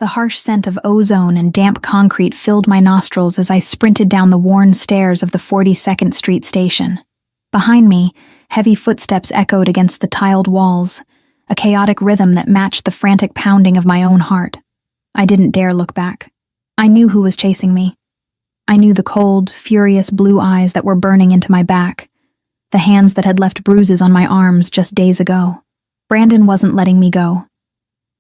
The harsh scent of ozone and damp concrete filled my nostrils as I sprinted down the worn stairs of the 42nd Street station. Behind me, heavy footsteps echoed against the tiled walls, a chaotic rhythm that matched the frantic pounding of my own heart. I didn't dare look back. I knew who was chasing me. I knew the cold, furious blue eyes that were burning into my back, the hands that had left bruises on my arms just days ago. Brandon wasn't letting me go.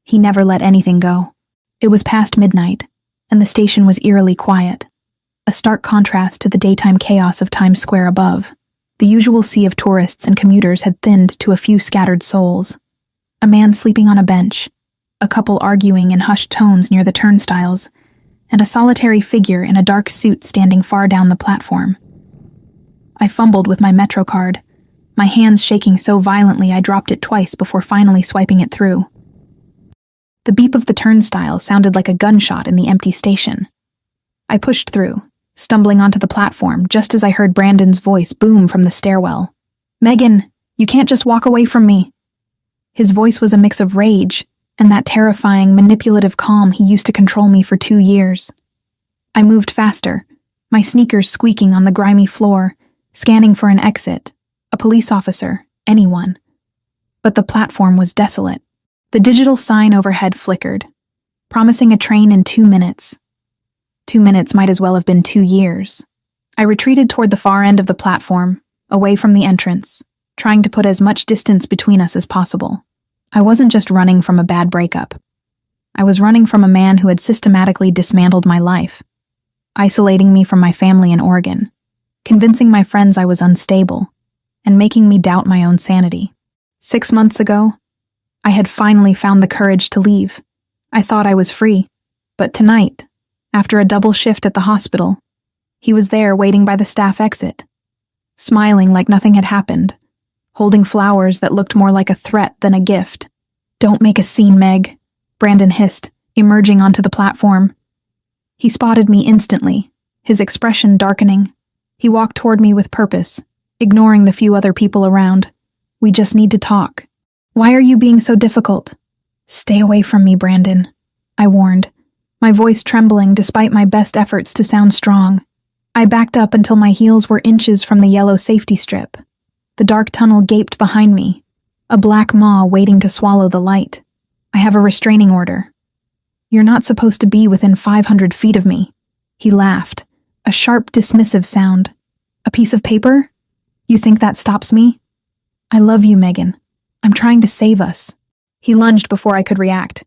He never let anything go. It was past midnight, and the station was eerily quiet, a stark contrast to the daytime chaos of Times Square above. The usual sea of tourists and commuters had thinned to a few scattered souls. A man sleeping on a bench, a couple arguing in hushed tones near the turnstiles, and a solitary figure in a dark suit standing far down the platform. I fumbled with my Metro card, my hands shaking so violently I dropped it twice before finally swiping it through. The beep of the turnstile sounded like a gunshot in the empty station. I pushed through, stumbling onto the platform just as I heard Brandon's voice boom from the stairwell. "Megan, you can't just walk away from me." His voice was a mix of rage and that terrifying, manipulative calm he used to control me for 2 years. I moved faster, my sneakers squeaking on the grimy floor, scanning for an exit, a police officer, anyone. But the platform was desolate. The digital sign overhead flickered, promising a train in 2 minutes. 2 minutes might as well have been 2 years. I retreated toward the far end of the platform, away from the entrance, trying to put as much distance between us as possible. I wasn't just running from a bad breakup. I was running from a man who had systematically dismantled my life, isolating me from my family in Oregon, convincing my friends I was unstable, and making me doubt my own sanity. 6 months ago, I had finally found the courage to leave. I thought I was free. But tonight, after a double shift at the hospital, he was there waiting by the staff exit, smiling like nothing had happened, holding flowers that looked more like a threat than a gift. "Don't make a scene, Meg," Brandon hissed, emerging onto the platform. He spotted me instantly, his expression darkening. He walked toward me with purpose, ignoring the few other people around. "We just need to talk." "Why are you being so difficult?" "Stay away from me, Brandon," I warned, my voice trembling despite my best efforts to sound strong. I backed up until my heels were inches from the yellow safety strip. The dark tunnel gaped behind me, a black maw waiting to swallow the light. "I have a restraining order." "You're not supposed to be within 500 feet of me." He laughed, a sharp, dismissive sound. "A piece of paper? You think that stops me?" "I love you, Megan. I'm trying to save us." He lunged before I could react.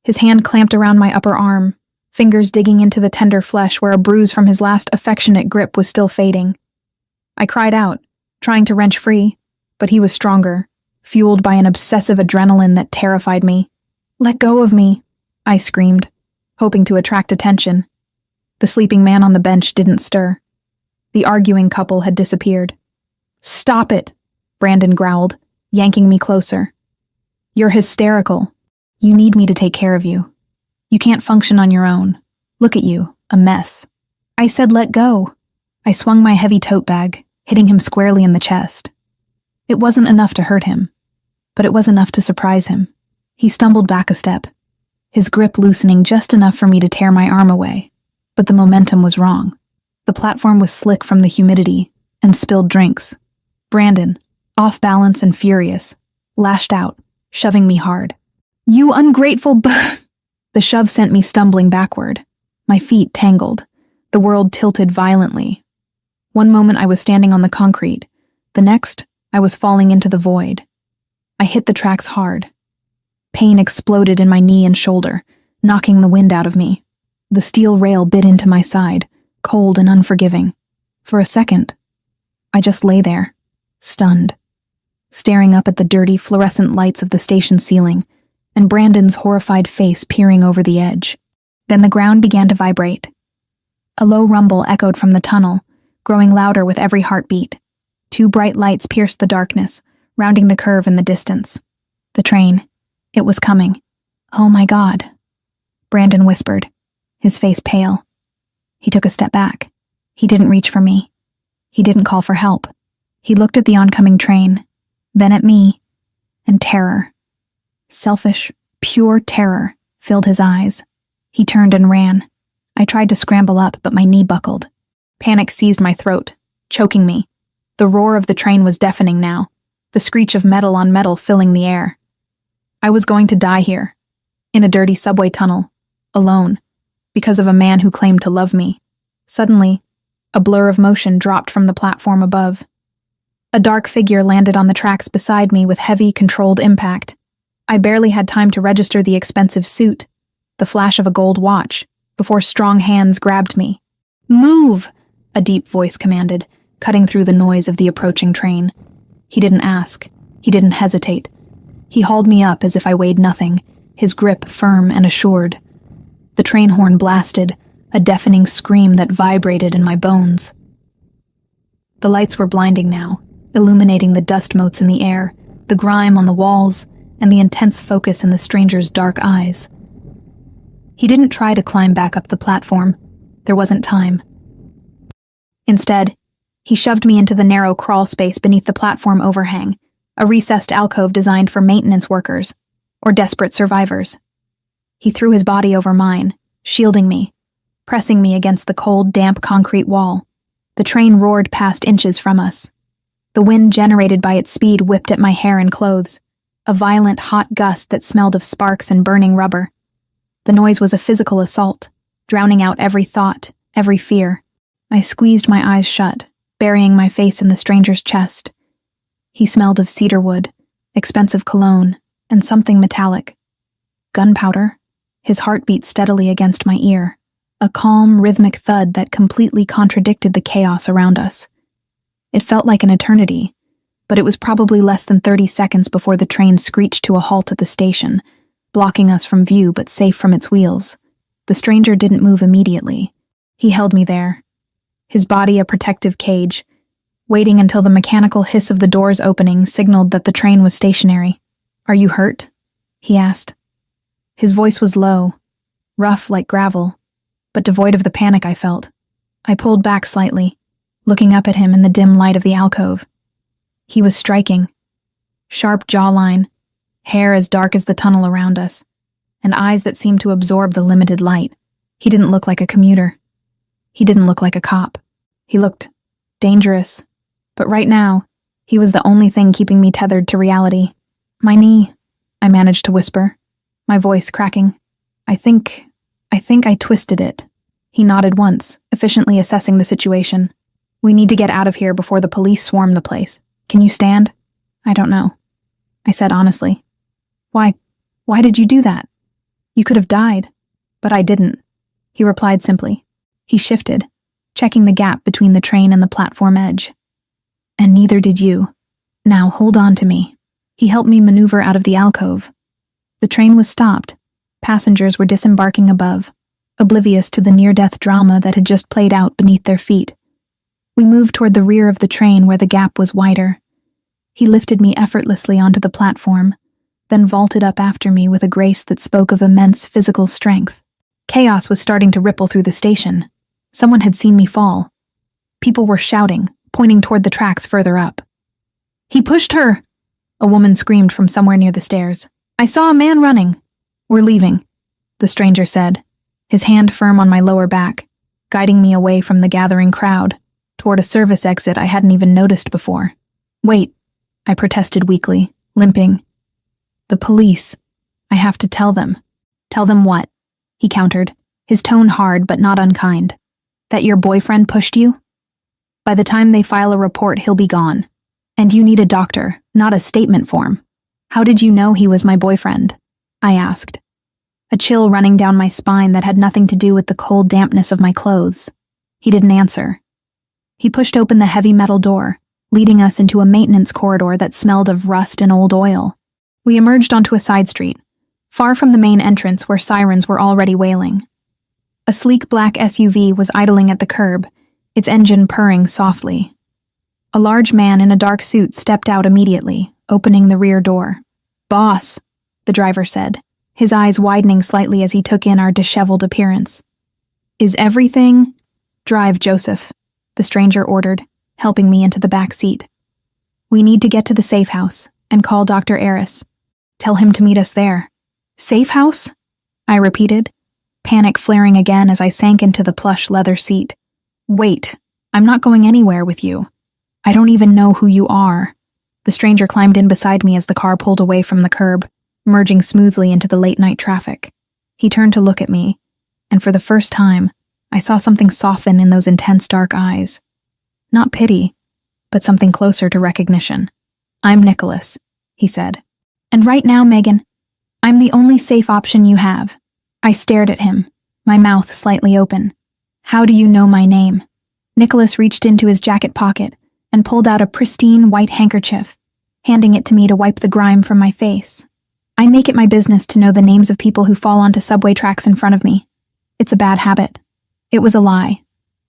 His hand clamped around my upper arm, fingers digging into the tender flesh where a bruise from his last affectionate grip was still fading. I cried out, trying to wrench free, but he was stronger, fueled by an obsessive adrenaline that terrified me. "Let go of me," I screamed, hoping to attract attention. The sleeping man on the bench didn't stir. The arguing couple had disappeared. "Stop it," Brandon growled, yanking me closer. "You're hysterical. You need me to take care of you. You can't function on your own. Look at you, a mess." I said let go. I swung my heavy tote bag, hitting him squarely in the chest. It wasn't enough to hurt him, but it was enough to surprise him. He stumbled back a step, his grip loosening just enough for me to tear my arm away. But the momentum was wrong. The platform was slick from the humidity and spilled drinks. Brandon, off balance and furious, lashed out, shoving me hard. "You ungrateful The shove sent me stumbling backward. My feet tangled. The world tilted violently. One moment I was standing on the concrete. The next, I was falling into the void. I hit the tracks hard. Pain exploded in my knee and shoulder, knocking the wind out of me. The steel rail bit into my side, cold and unforgiving. For a second, I just lay there, stunned, staring up at the dirty, fluorescent lights of the station ceiling and Brandon's horrified face peering over the edge. Then the ground began to vibrate. A low rumble echoed from the tunnel, growing louder with every heartbeat. 2 bright lights pierced the darkness, rounding the curve in the distance. The train. It was coming. "Oh my God," Brandon whispered, his face pale. He took a step back. He didn't reach for me. He didn't call for help. He looked at the oncoming train, then at me, and terror. Selfish, pure terror filled his eyes. He turned and ran. I tried to scramble up, but my knee buckled. Panic seized my throat, choking me. The roar of the train was deafening now, the screech of metal on metal filling the air. I was going to die here, in a dirty subway tunnel, alone, because of a man who claimed to love me. Suddenly, a blur of motion dropped from the platform above. A dark figure landed on the tracks beside me with heavy, controlled impact. I barely had time to register the expensive suit, the flash of a gold watch, before strong hands grabbed me. "Move!" a deep voice commanded, cutting through the noise of the approaching train. He didn't ask. He didn't hesitate. He hauled me up as if I weighed nothing, his grip firm and assured. The train horn blasted, a deafening scream that vibrated in my bones. The lights were blinding now, illuminating the dust motes in the air, the grime on the walls, and the intense focus in the stranger's dark eyes. He didn't try to climb back up the platform. There wasn't time. Instead, he shoved me into the narrow crawl space beneath the platform overhang, a recessed alcove designed for maintenance workers, or desperate survivors. He threw his body over mine, shielding me, pressing me against the cold, damp concrete wall. The train roared past inches from us. The wind generated by its speed whipped at my hair and clothes, a violent, hot gust that smelled of sparks and burning rubber. The noise was a physical assault, drowning out every thought, every fear. I squeezed my eyes shut, burying my face in the stranger's chest. He smelled of cedarwood, expensive cologne, and something metallic. Gunpowder. His heart beat steadily against my ear, a calm, rhythmic thud that completely contradicted the chaos around us. It felt like an eternity, but it was probably less than 30 seconds before the train screeched to a halt at the station, blocking us from view but safe from its wheels. The stranger didn't move immediately. He held me there, his body a protective cage, waiting until the mechanical hiss of the doors opening signaled that the train was stationary. "Are you hurt?" he asked. His voice was low, rough like gravel, but devoid of the panic I felt. I pulled back slightly, looking up at him in the dim light of the alcove. He was striking. Sharp jawline, hair as dark as the tunnel around us, and eyes that seemed to absorb the limited light. He didn't look like a commuter. He didn't look like a cop. He looked dangerous, but right now, he was the only thing keeping me tethered to reality. "My knee," I managed to whisper, my voice cracking. I think I twisted it." He nodded once, efficiently assessing the situation. "We need to get out of here before the police swarm the place. Can you stand?" "I don't know," I said honestly. Why did you do that? You could have died." "But I didn't," he replied simply. He shifted, checking the gap between the train and the platform edge. "And neither did you. Now hold on to me." He helped me maneuver out of the alcove. The train was stopped. Passengers were disembarking above, oblivious to the near-death drama that had just played out beneath their feet. We moved toward the rear of the train where the gap was wider. He lifted me effortlessly onto the platform, then vaulted up after me with a grace that spoke of immense physical strength. Chaos was starting to ripple through the station. Someone had seen me fall. People were shouting, pointing toward the tracks further up. "He pushed her!" a woman screamed from somewhere near the stairs. "I saw a man running." "We're leaving," the stranger said, his hand firm on my lower back, guiding me away from the gathering crowd, toward a service exit I hadn't even noticed before. "Wait," I protested weakly, limping. "The police. I have to tell them." "Tell them what?" he countered, his tone hard but not unkind. "That your boyfriend pushed you? By the time they file a report, he'll be gone. And you need a doctor, not a statement form." "How did you know he was my boyfriend?" I asked, a chill running down my spine that had nothing to do with the cold dampness of my clothes. He didn't answer. He pushed open the heavy metal door, leading us into a maintenance corridor that smelled of rust and old oil. We emerged onto a side street, far from the main entrance where sirens were already wailing. A sleek black SUV was idling at the curb, its engine purring softly. A large man in a dark suit stepped out immediately, opening the rear door. "Boss," the driver said, his eyes widening slightly as he took in our disheveled appearance. "Is everything—" "Drive, Joseph," the stranger ordered, helping me into the back seat. "We need to get to the safe house and call Dr. Eris. Tell him to meet us there." "Safe house?" I repeated, panic flaring again as I sank into the plush leather seat. Wait, I'm not going anywhere with you. I don't even know who you are. The stranger climbed in beside me as the car pulled away from the curb, merging smoothly into the late-night traffic. He turned to look at me, and for the first time, I saw something soften in those intense dark eyes. Not pity, but something closer to recognition. I'm Nicholas, he said. And right now, Megan, I'm the only safe option you have. I stared at him, my mouth slightly open. How do you know my name? Nicholas reached into his jacket pocket and pulled out a pristine white handkerchief, handing it to me to wipe the grime from my face. I make it my business to know the names of people who fall onto subway tracks in front of me. It's a bad habit. It was a lie.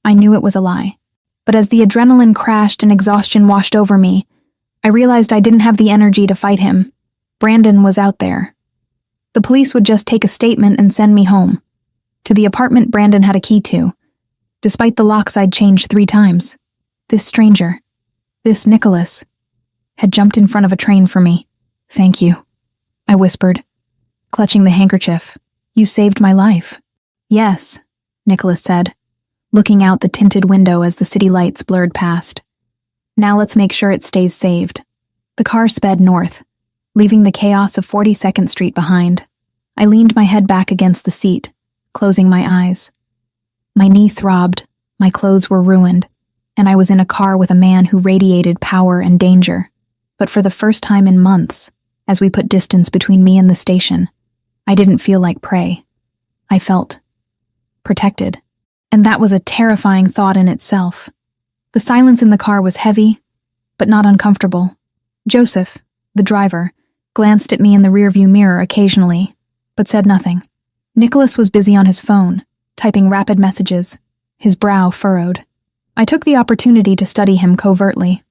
I knew it was a lie. But as the adrenaline crashed and exhaustion washed over me, I realized I didn't have the energy to fight him. Brandon was out there. The police would just take a statement and send me home, to the apartment Brandon had a key to, despite the locks I'd changed 3 times. This stranger, this Nicholas, had jumped in front of a train for me. Thank you, I whispered, clutching the handkerchief. You saved my life. Yes, Nicholas said, looking out the tinted window as the city lights blurred past. Now let's make sure it stays saved. The car sped north, leaving the chaos of 42nd Street behind. I leaned my head back against the seat, closing my eyes. My knee throbbed, my clothes were ruined, and I was in a car with a man who radiated power and danger. But for the first time in months, as we put distance between me and the station, I didn't feel like prey. I felt protected, and that was a terrifying thought in itself. The silence in the car was heavy, but not uncomfortable. Joseph, the driver, glanced at me in the rearview mirror occasionally, but said nothing. Nicholas was busy on his phone, typing rapid messages, his brow furrowed. I took the opportunity to study him covertly.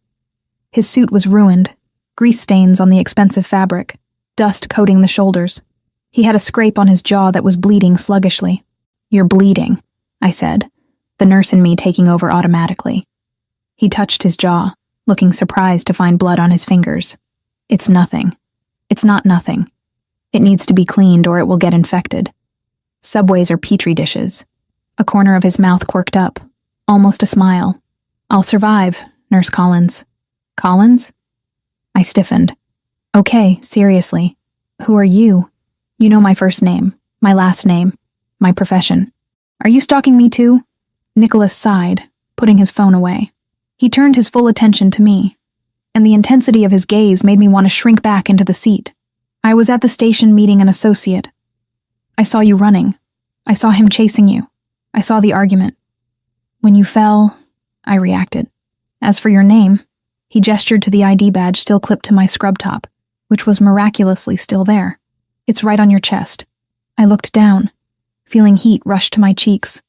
His suit was ruined, grease stains on the expensive fabric, dust coating the shoulders. He had a scrape on his jaw that was bleeding sluggishly. You're bleeding, I said, the nurse in me taking over automatically. He touched his jaw, looking surprised to find blood on his fingers. It's nothing. It's not nothing. It needs to be cleaned or it will get infected. Subways are petri dishes. A corner of his mouth quirked up, almost a smile. I'll survive, Nurse Collins. Collins? I stiffened. Okay, seriously. Who are you? You know my first name, my last name, my profession. Are you stalking me too? Nicholas sighed, putting his phone away. He turned his full attention to me, and the intensity of his gaze made me want to shrink back into the seat. I was at the station meeting an associate. I saw you running. I saw him chasing you. I saw the argument. When you fell, I reacted. As for your name, he gestured to the ID badge still clipped to my scrub top, which was miraculously still there. It's right on your chest. I looked down, feeling heat rush to my cheeks.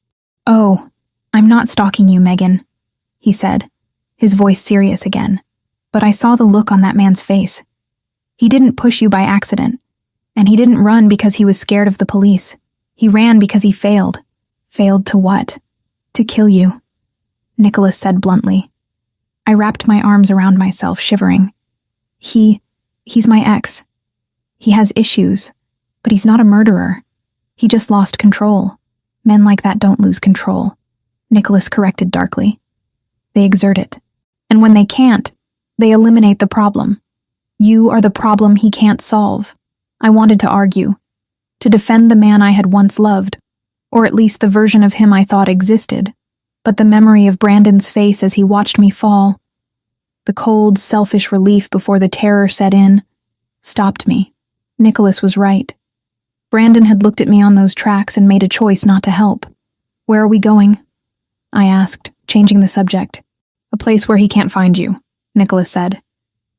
Oh, I'm not stalking you, Megan, he said, his voice serious again. But I saw the look on that man's face. He didn't push you by accident, and he didn't run because he was scared of the police. He ran because he failed. Failed to what? To kill you, Nicholas said bluntly. I wrapped my arms around myself, shivering. He's my ex. He has issues, but he's not a murderer. He just lost control. Men like that don't lose control, Nicholas corrected darkly. They exert it. And when they can't, they eliminate the problem. You are the problem he can't solve. I wanted to argue, to defend the man I had once loved, or at least the version of him I thought existed, but the memory of Brandon's face as he watched me fall, the cold, selfish relief before the terror set in, stopped me. Nicholas was right. Brandon had looked at me on those tracks and made a choice not to help. Where are we going? I asked, changing the subject. A place where he can't find you, Nicholas said.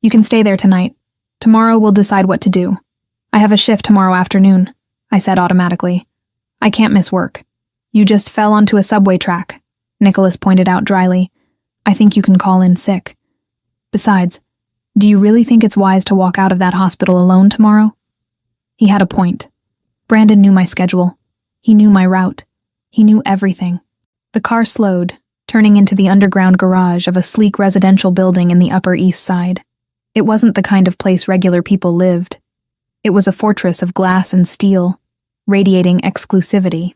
You can stay there tonight. Tomorrow we'll decide what to do. I have a shift tomorrow afternoon, I said automatically. I can't miss work. You just fell onto a subway track, Nicholas pointed out dryly. I think you can call in sick. Besides, do you really think it's wise to walk out of that hospital alone tomorrow? He had a point. Brandon knew my schedule. He knew my route. He knew everything. The car slowed, turning into the underground garage of a sleek residential building in the Upper East Side. It wasn't the kind of place regular people lived. It was a fortress of glass and steel, radiating exclusivity.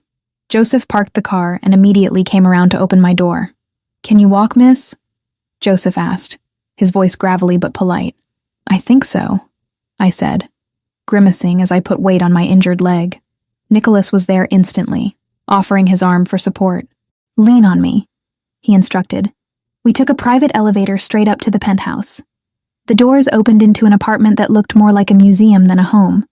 Joseph parked the car and immediately came around to open my door. "Can you walk, miss?" Joseph asked, his voice gravelly but polite. "I think so," I said, grimacing as I put weight on my injured leg. Nicholas was there instantly, offering his arm for support. "Lean on me," he instructed. We took a private elevator straight up to the penthouse. The doors opened into an apartment that looked more like a museum than a home.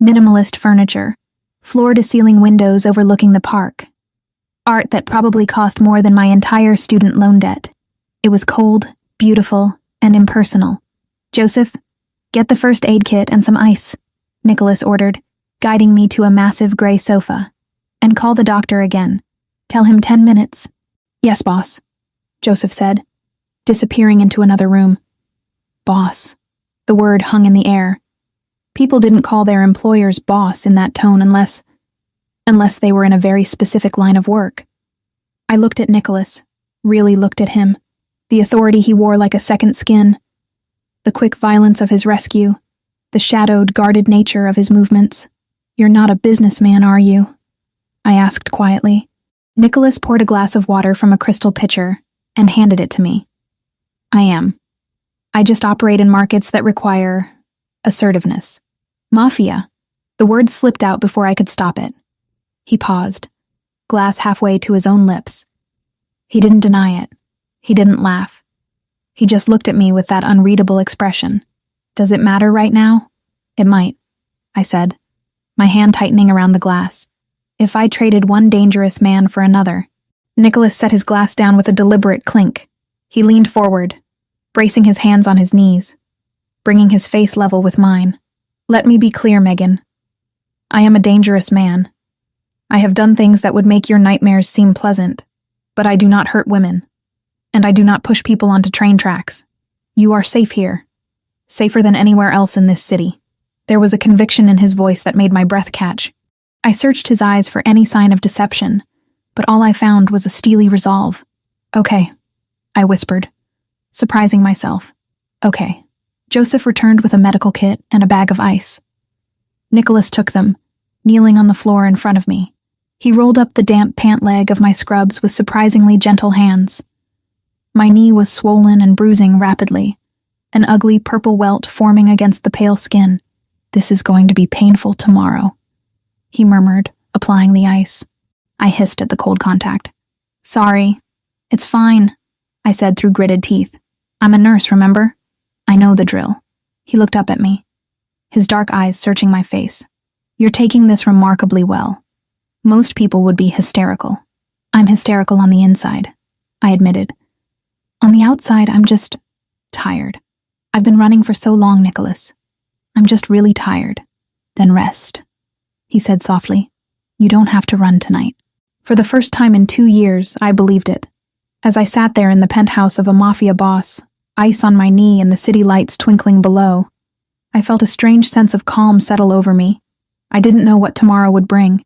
Minimalist furniture, floor-to-ceiling windows overlooking the park. Art that probably cost more than my entire student loan debt. It was cold, beautiful, and impersonal. "Joseph, get the first aid kit and some ice," Nicholas ordered, guiding me to a massive gray sofa. "And call the doctor again. Tell him 10 minutes. "Yes, boss," Joseph said, disappearing into another room. Boss. The word hung in the air. People didn't call their employers boss in that tone unless they were in a very specific line of work. I looked at Nicholas, really looked at him, the authority he wore like a second skin, the quick violence of his rescue, the shadowed, guarded nature of his movements. "You're not a businessman, are you?" I asked quietly. Nicholas poured a glass of water from a crystal pitcher and handed it to me. "I am. I just operate in markets that require assertiveness. Mafia." The word slipped out before I could stop it. He paused, glass halfway to his own lips. He didn't deny it. He didn't laugh. He just looked at me with that unreadable expression. "Does it matter right now?" "It might," I said, my hand tightening around the glass. "If I traded one dangerous man for another." Nicholas set his glass down with a deliberate clink. He leaned forward, bracing his hands on his knees, bringing his face level with mine. "Let me be clear, Megan. I am a dangerous man. I have done things that would make your nightmares seem pleasant, but I do not hurt women, and I do not push people onto train tracks. You are safe here, safer than anywhere else in this city." There was a conviction in his voice that made my breath catch. I searched his eyes for any sign of deception, but all I found was a steely resolve. "Okay," I whispered, surprising myself. "Okay." Joseph returned with a medical kit and a bag of ice. Nicholas took them, kneeling on the floor in front of me. He rolled up the damp pant leg of my scrubs with surprisingly gentle hands. My knee was swollen and bruising rapidly, an ugly purple welt forming against the pale skin. "This is going to be painful tomorrow," he murmured, applying the ice. I hissed at the cold contact. "Sorry. It's fine," I said through gritted teeth. "I'm a nurse, remember? I know the drill." He looked up at me, his dark eyes searching my face. "You're taking this remarkably well. Most people would be hysterical. I'm hysterical on the inside," I admitted. "On the outside, I'm just tired. I've been running for so long, Nicholas. I'm just really tired." "Then rest," he said softly. "You don't have to run tonight." For the first time in 2 years, I believed it. As I sat there in the penthouse of a mafia boss, ice on my knee and the city lights twinkling below, I felt a strange sense of calm settle over me. I didn't know what tomorrow would bring.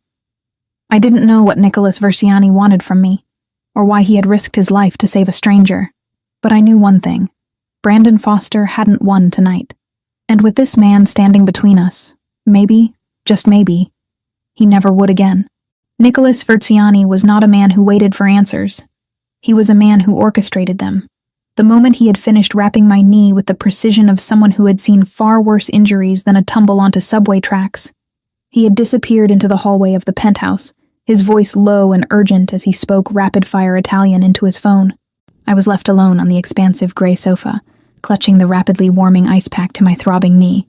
I didn't know what Nicholas Versiani wanted from me, or why he had risked his life to save a stranger. But I knew one thing. Brandon Foster hadn't won tonight. And with this man standing between us, maybe, just maybe, he never would again. Nicholas Versiani was not a man who waited for answers. He was a man who orchestrated them. The moment he had finished wrapping my knee with the precision of someone who had seen far worse injuries than a tumble onto subway tracks, he had disappeared into the hallway of the penthouse, his voice low and urgent as he spoke rapid-fire Italian into his phone. I was left alone on the expansive gray sofa, clutching the rapidly warming ice pack to my throbbing knee,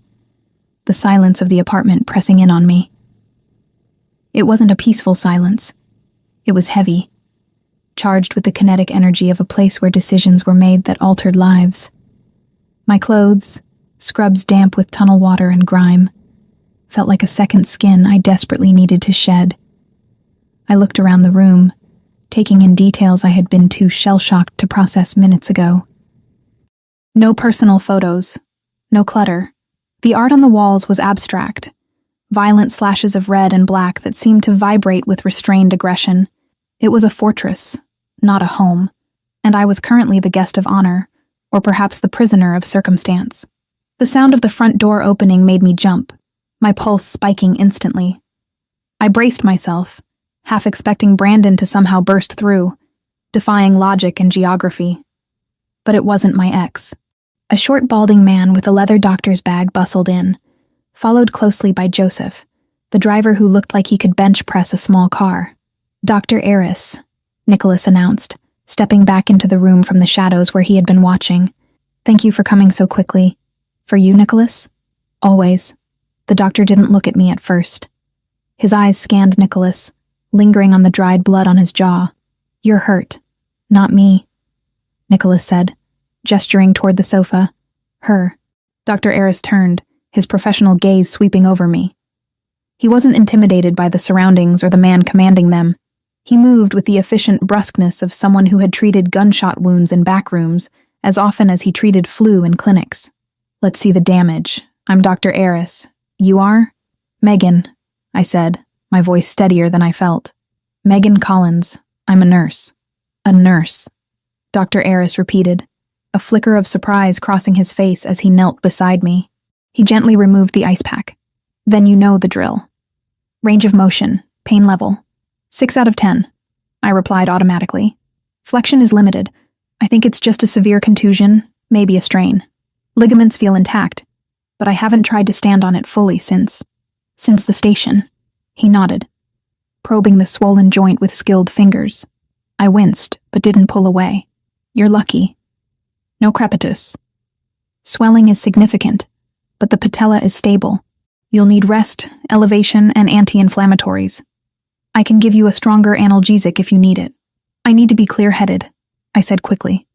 the silence of the apartment pressing in on me. It wasn't a peaceful silence. It was heavy, charged with the kinetic energy of a place where decisions were made that altered lives. My clothes, scrubs damp with tunnel water and grime, felt like a second skin I desperately needed to shed. I looked around the room, taking in details I had been too shell-shocked to process minutes ago. No personal photos, no clutter. The art on the walls was abstract, violent slashes of red and black that seemed to vibrate with restrained aggression. It was a fortress, not a home, and I was currently the guest of honor, or perhaps the prisoner of circumstance. The sound of the front door opening made me jump, my pulse spiking instantly. I braced myself, half expecting Brandon to somehow burst through, defying logic and geography. But it wasn't my ex. A short, balding man with a leather doctor's bag bustled in, followed closely by Joseph, the driver who looked like he could bench press a small car. "Dr. Eris," Nicholas announced, stepping back into the room from the shadows where he had been watching. "Thank you for coming so quickly." "For you, Nicholas?" "Always." The doctor didn't look at me at first. His eyes scanned Nicholas, lingering on the dried blood on his jaw. "You're hurt. Not me," Nicholas said, gesturing toward the sofa. "Her." Dr. Eris turned, his professional gaze sweeping over me. He wasn't intimidated by the surroundings or the man commanding them. He moved with the efficient brusqueness of someone who had treated gunshot wounds in back rooms as often as he treated flu in clinics. "Let's see the damage. I'm Dr. Eris. You are?" "Megan," I said, my voice steadier than I felt. "Megan Collins. I'm a nurse." "A nurse," Dr. Eris repeated, a flicker of surprise crossing his face as he knelt beside me. He gently removed the ice pack. "Then you know the drill." "Range of motion, pain level. 6 out of 10, I replied automatically. "Flexion is limited. I think it's just a severe contusion, maybe a strain. Ligaments feel intact, but I haven't tried to stand on it fully since the station." He nodded, probing the swollen joint with skilled fingers. I winced, but didn't pull away. "You're lucky. No crepitus. Swelling is significant, but the patella is stable. You'll need rest, elevation, and anti-inflammatories. I can give you a stronger analgesic if you need it." "I need to be clear-headed," I said quickly.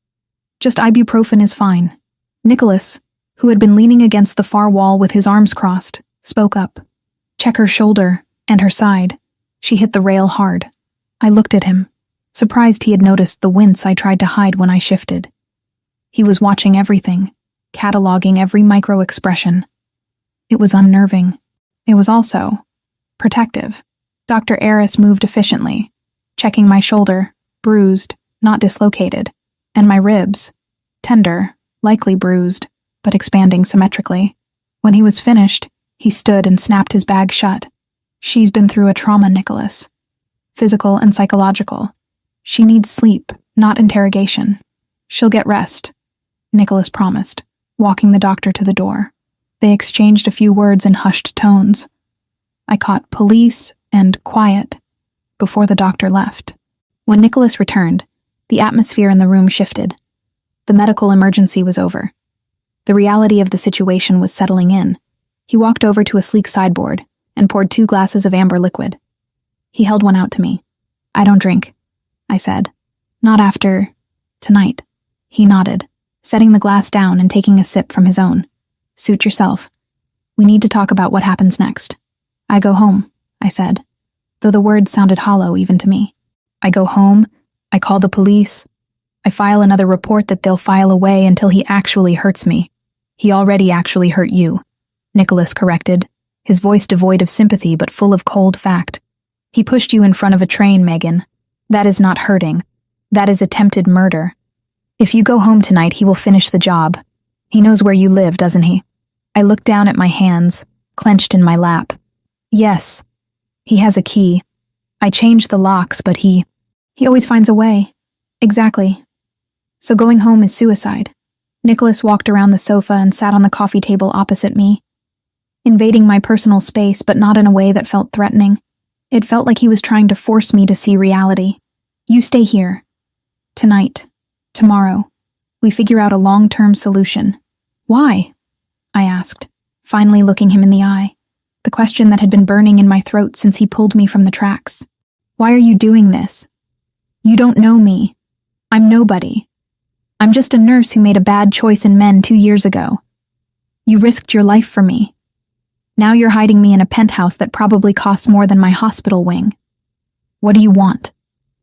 "Just ibuprofen is fine." Nicholas, who had been leaning against the far wall with his arms crossed, spoke up. "Check her shoulder and her side. She hit the rail hard." I looked at him, surprised he had noticed the wince I tried to hide when I shifted. He was watching everything, cataloging every micro-expression. It was unnerving. It was also protective. Dr. Eris moved efficiently, checking my shoulder, bruised, not dislocated, and my ribs, tender, likely bruised, but expanding symmetrically. When he was finished, he stood and snapped his bag shut. "She's been through a trauma, Nicholas. Physical and psychological. She needs sleep, not interrogation. She'll get rest," Nicholas promised, walking the doctor to the door. They exchanged a few words in hushed tones. I caught "police" and "quiet" before the doctor left. When Nicholas returned, the atmosphere in the room shifted. The medical emergency was over. The reality of the situation was settling in. He walked over to a sleek sideboard and poured 2 glasses of amber liquid. He held one out to me. "I don't drink," I said. "Not after tonight." He nodded, setting the glass down and taking a sip from his own. "Suit yourself. We need to talk about what happens next." "I go home," I said, though the words sounded hollow even to me. "I go home, I call the police, I file another report that they'll file away until he actually hurts me." "He already actually hurt you," Nicholas corrected, his voice devoid of sympathy but full of cold fact. "He pushed you in front of a train, Megan. That is not hurting. That is attempted murder. If you go home tonight, he will finish the job. He knows where you live, doesn't he?" I looked down at my hands, clenched in my lap. "Yes. He has a key. I changed the locks, but he always finds a way." "Exactly. So going home is suicide." Nicholas walked around the sofa and sat on the coffee table opposite me, invading my personal space, but not in a way that felt threatening. It felt like he was trying to force me to see reality. "You stay here. Tonight. Tomorrow. We figure out a long-term solution." "Why?" I asked, finally looking him in the eye, the question that had been burning in my throat since he pulled me from the tracks. "Why are you doing this? You don't know me. I'm nobody. I'm just a nurse who made a bad choice in men 2 years ago. You risked your life for me. Now you're hiding me in a penthouse that probably costs more than my hospital wing. What do you want?"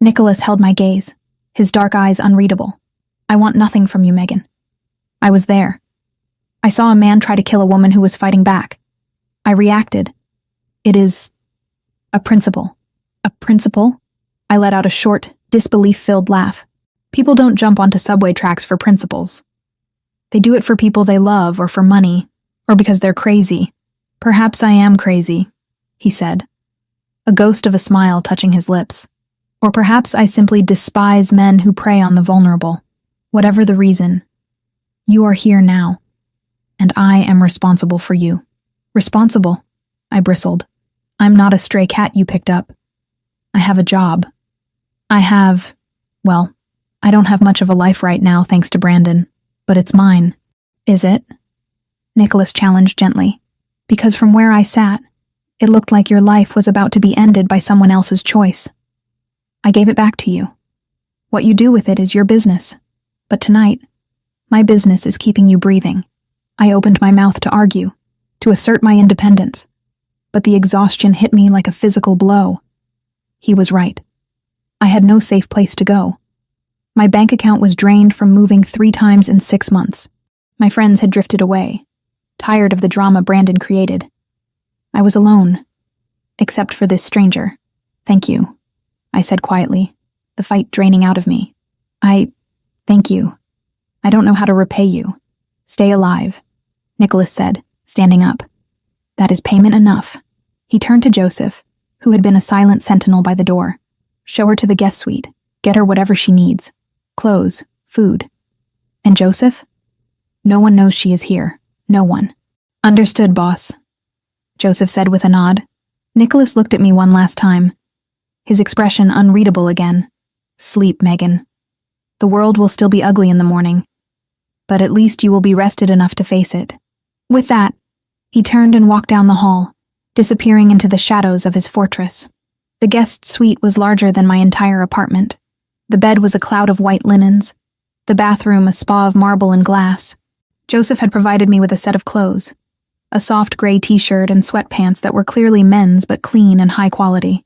Nicholas held my gaze, his dark eyes unreadable. "I want nothing from you, Megan. I was there. I saw a man try to kill a woman who was fighting back. I reacted. It is a principle." "A principle?" I let out a short, disbelief-filled laugh. "People don't jump onto subway tracks for principles. They do it for people they love, or for money, or because they're crazy. Perhaps I am crazy," he said, a ghost of a smile touching his lips. Or perhaps I simply despise men who prey on the vulnerable. Whatever the reason, you are here now, and I am responsible for you. Responsible? I bristled. I'm not a stray cat you picked up. I have a job. Well, I don't have much of a life right now thanks to Brandon, but it's mine. Is it? Nicholas challenged gently, because from where I sat, it looked like your life was about to be ended by someone else's choice. I gave it back to you. What you do with it is your business. But tonight, my business is keeping you breathing. I opened my mouth to argue, to assert my independence, but the exhaustion hit me like a physical blow. He was right. I had no safe place to go. My bank account was drained from moving 3 times in 6 months. My friends had drifted away, tired of the drama Brandon created. I was alone, except for this stranger. Thank you, I said quietly, the fight draining out of me. Thank you. I don't know how to repay you. Stay alive, Nicholas said, standing up. That is payment enough. He turned to Joseph, who had been a silent sentinel by the door. Show her to the guest suite. Get her whatever she needs. Clothes, food. And Joseph? No one knows she is here. No one. Understood, boss, Joseph said with a nod. Nicholas looked at me one last time, his expression unreadable again. Sleep, Megan. The world will still be ugly in the morning, but at least you will be rested enough to face it. With that, he turned and walked down the hall, disappearing into the shadows of his fortress. The guest suite was larger than my entire apartment. The bed was a cloud of white linens, the bathroom a spa of marble and glass. Joseph had provided me with a set of clothes, a soft gray t-shirt and sweatpants that were clearly men's but clean and high quality.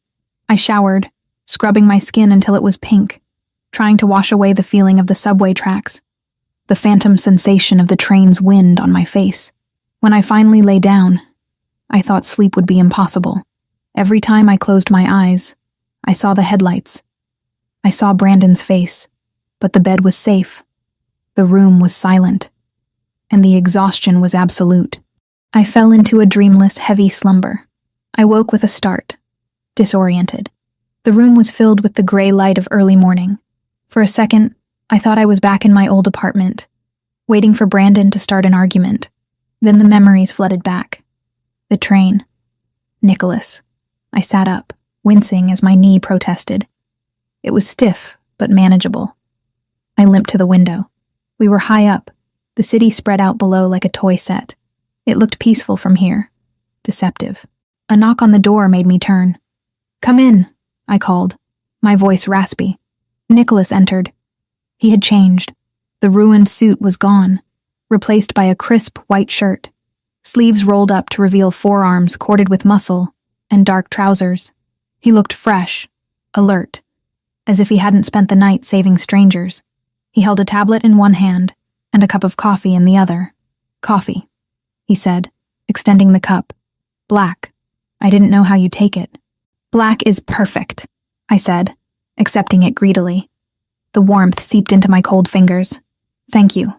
I showered, scrubbing my skin until it was pink, trying to wash away the feeling of the subway tracks, the phantom sensation of the train's wind on my face. When I finally lay down, I thought sleep would be impossible. Every time I closed my eyes, I saw the headlights. I saw Brandon's face, but the bed was safe. The room was silent, and the exhaustion was absolute. I fell into a dreamless, heavy slumber. I woke with a start, disoriented. The room was filled with the gray light of early morning. For a second, I thought I was back in my old apartment, waiting for Brandon to start an argument. Then the memories flooded back. The train. Nicholas. I sat up, wincing as my knee protested. It was stiff, but manageable. I limped to the window. We were high up, the city spread out below like a toy set. It looked peaceful from here. Deceptive. A knock on the door made me turn. Come in, I called, my voice raspy. Nicholas entered. He had changed. The ruined suit was gone, replaced by a crisp white shirt, sleeves rolled up to reveal forearms corded with muscle, and dark trousers. He looked fresh, alert, as if he hadn't spent the night saving strangers. He held a tablet in one hand and a cup of coffee in the other. Coffee, he said, extending the cup. Black. I didn't know how you take it. Black is perfect, I said, accepting it greedily. The warmth seeped into my cold fingers. Thank you.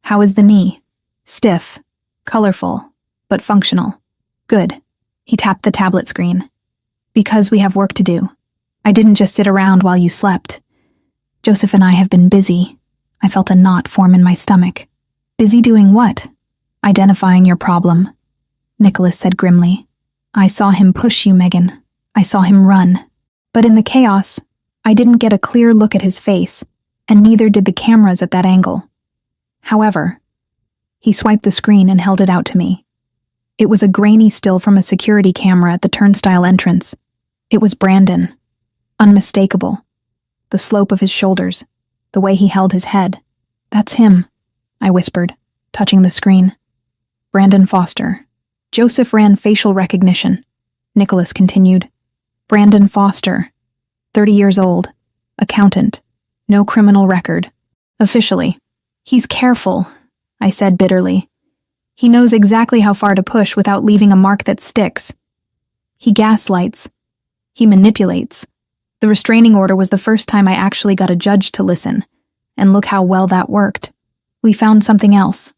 How is the knee? Stiff, colorful, but functional. Good. He tapped the tablet screen. Because we have work to do. I didn't just sit around while you slept. Joseph and I have been busy. I felt a knot form in my stomach. Busy doing what? Identifying your problem, Nicholas said grimly. I saw him push you, Megan. I saw him run. But in the chaos, I didn't get a clear look at his face, and neither did the cameras at that angle. However, he swiped the screen and held it out to me. It was a grainy still from a security camera at the turnstile entrance. It was Brandon. Unmistakable. The slope of his shoulders, the way he held his head. That's him, I whispered, touching the screen. Brandon Foster. Joseph ran facial recognition. Nicholas continued. Brandon Foster. 30 years old. Accountant. No criminal record. Officially. He's careful, I said bitterly. He knows exactly how far to push without leaving a mark that sticks. He gaslights. He manipulates. The restraining order was the first time I actually got a judge to listen, and look how well that worked. We found something else,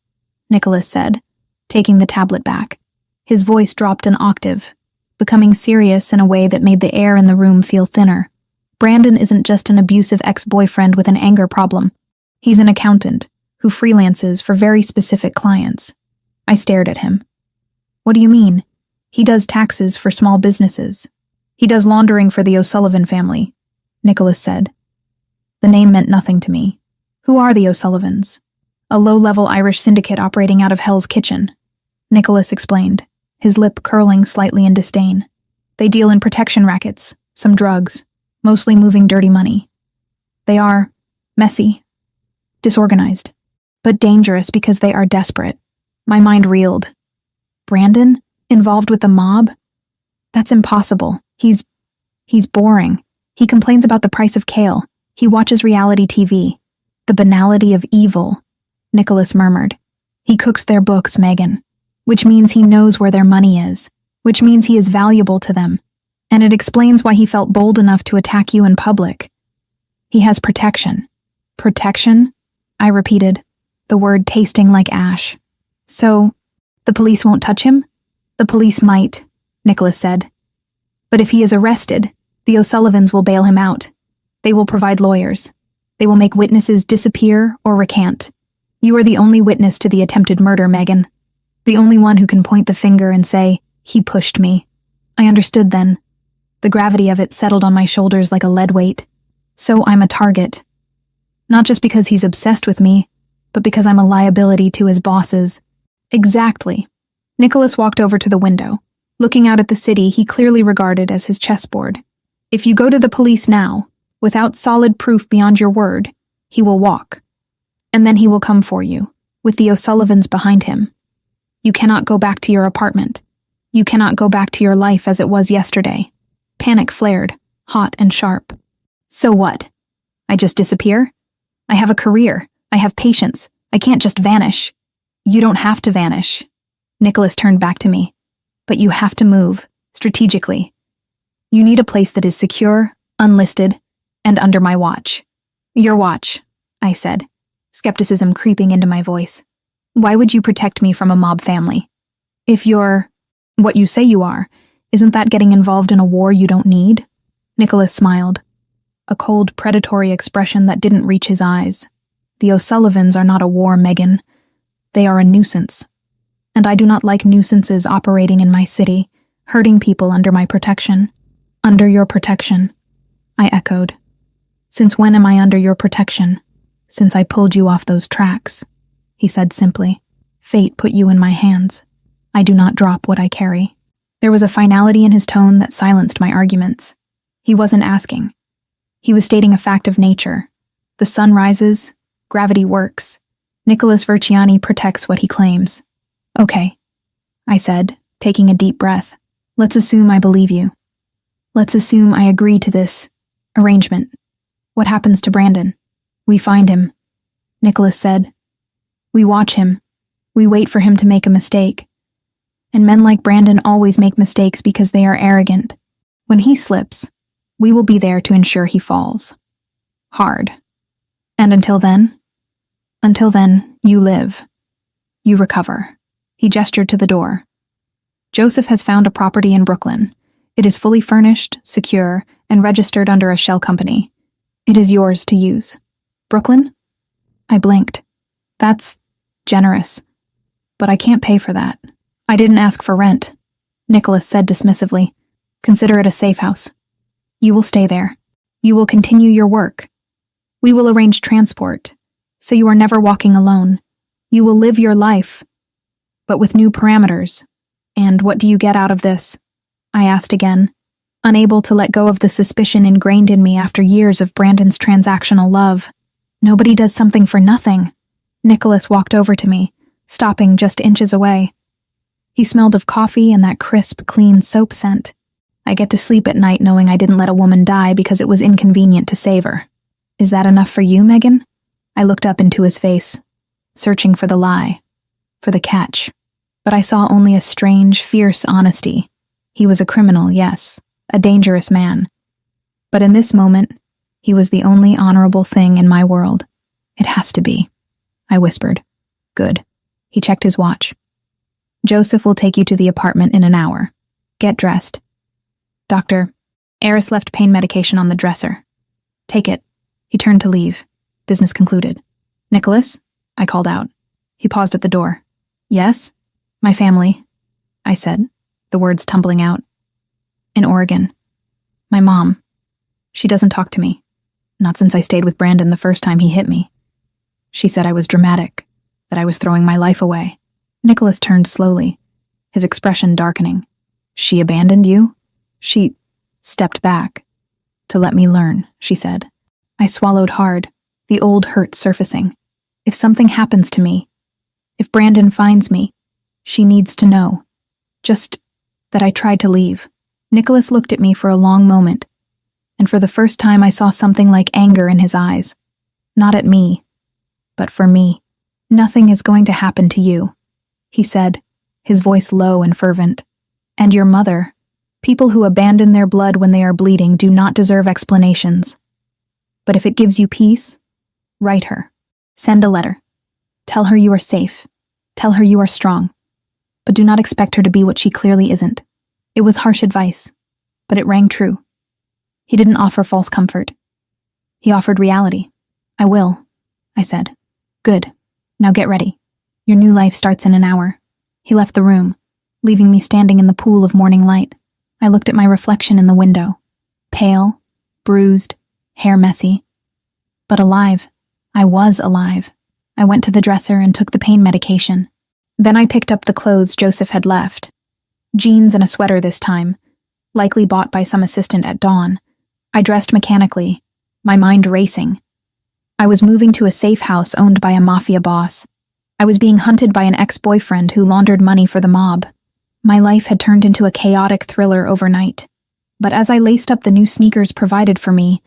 Nicholas said, taking the tablet back. His voice dropped an octave, becoming serious in a way that made the air in the room feel thinner. Brandon isn't just an abusive ex-boyfriend with an anger problem. He's an accountant who freelances for very specific clients. I stared at him. What do you mean? He does taxes for small businesses. He does laundering for the O'Sullivan family, Nicholas said. The name meant nothing to me. Who are the O'Sullivans? A low-level Irish syndicate operating out of Hell's Kitchen, Nicholas explained, his lip curling slightly in disdain. They deal in protection rackets, some drugs, mostly moving dirty money. They are messy, disorganized, but dangerous because they are desperate. My mind reeled. Brandon? Involved with the mob? That's impossible. He's boring. He complains about the price of kale. He watches reality TV. The banality of evil, Nicholas murmured. He cooks their books, Megan. Which means he knows where their money is. Which means he is valuable to them. And it explains why he felt bold enough to attack you in public. He has protection. Protection? I repeated, the word tasting like ash. So, the police won't touch him? The police might, Nicholas said. But if he is arrested, the O'Sullivans will bail him out. They will provide lawyers. They will make witnesses disappear or recant. You are the only witness to the attempted murder, Megan. The only one who can point the finger and say, he pushed me. I understood then. The gravity of it settled on my shoulders like a lead weight. So I'm a target. Not just because he's obsessed with me, but because I'm a liability to his bosses. Exactly. Nicholas walked over to the window, looking out at the city he clearly regarded as his chessboard. If you go to the police now, without solid proof beyond your word, he will walk. And then he will come for you, with the O'Sullivans behind him. You cannot go back to your apartment. You cannot go back to your life as it was yesterday. Panic flared, hot and sharp. So what? I just disappear? I have a career. I have patience. I can't just vanish. You don't have to vanish. Nicholas turned back to me. But you have to move, strategically. You need a place that is secure, unlisted, and under my watch. Your watch, I said, skepticism creeping into my voice. Why would you protect me from a mob family? If you're what you say you are, isn't that getting involved in a war you don't need? Nicholas smiled, a cold, predatory expression that didn't reach his eyes. The O'Sullivans are not a war, Megan. They are a nuisance. And I do not like nuisances operating in my city, hurting people under my protection. Under your protection, I echoed. Since when am I under your protection? Since I pulled you off those tracks, he said simply. Fate put you in my hands. I do not drop what I carry. There was a finality in his tone that silenced my arguments. He wasn't asking. He was stating a fact of nature. The sun rises, gravity works. Nicholas Verciani protects what he claims. Okay, I said, taking a deep breath. Let's assume I believe you. Let's assume I agree to this arrangement. What happens to Brandon? We find him, Nicholas said. We watch him. We wait for him to make a mistake. And men like Brandon always make mistakes because they are arrogant. When he slips, we will be there to ensure he falls. Hard. And until then, you live. You recover. He gestured to the door. Joseph has found a property in Brooklyn. It is fully furnished, secure, and registered under a shell company. It is yours to use. Brooklyn? I blinked. That's generous. But I can't pay for that. I didn't ask for rent, Nicholas said dismissively. Consider it a safe house. You will stay there. You will continue your work. We will arrange transport, so you are never walking alone. You will live your life, but with new parameters. And what do you get out of this? I asked again, unable to let go of the suspicion ingrained in me after years of Brandon's transactional love. Nobody does something for nothing. Nicholas walked over to me, stopping just inches away. He smelled of coffee and that crisp, clean soap scent. I get to sleep at night knowing I didn't let a woman die because it was inconvenient to save her. Is that enough for you, Megan? I looked up into his face, searching for the lie, for the catch. But I saw only a strange, fierce honesty. He was a criminal, yes, a dangerous man. But in this moment, he was the only honorable thing in my world. It has to be, I whispered. Good. He checked his watch. Joseph will take you to the apartment in an hour. Get dressed. Doctor, Eris left pain medication on the dresser. Take it. He turned to leave. Business concluded. Nicholas? I called out. He paused at the door. Yes? My family, I said, the words tumbling out. In Oregon. My mom. She doesn't talk to me. Not since I stayed with Brandon the first time he hit me. She said I was dramatic, that I was throwing my life away. Nicholas turned slowly, his expression darkening. She abandoned you? She stepped back. To let me learn, she said. I swallowed hard, the old hurt surfacing. If something happens to me, if Brandon finds me, she needs to know. Just that I tried to leave. Nicholas looked at me for a long moment, and for the first time I saw something like anger in his eyes. Not at me, but for me. Nothing is going to happen to you, he said, his voice low and fervent. And your mother. People who abandon their blood when they are bleeding do not deserve explanations. But if it gives you peace, write her. Send a letter. Tell her you are safe. Tell her you are strong. But do not expect her to be what she clearly isn't. It was harsh advice, but it rang true. He didn't offer false comfort. He offered reality. I will, I said. Good. Now get ready. Your new life starts in an hour. He left the room, leaving me standing in the pool of morning light. I looked at my reflection in the window. Pale, bruised, hair messy. But alive. I was alive. I went to the dresser and took the pain medication. Then I picked up the clothes Joseph had left. Jeans and a sweater this time, likely bought by some assistant at dawn. I dressed mechanically, my mind racing. I was moving to a safe house owned by a Mafia boss. I was being hunted by an ex-boyfriend who laundered money for the mob. My life had turned into a chaotic thriller overnight. But as I laced up the new sneakers provided for me,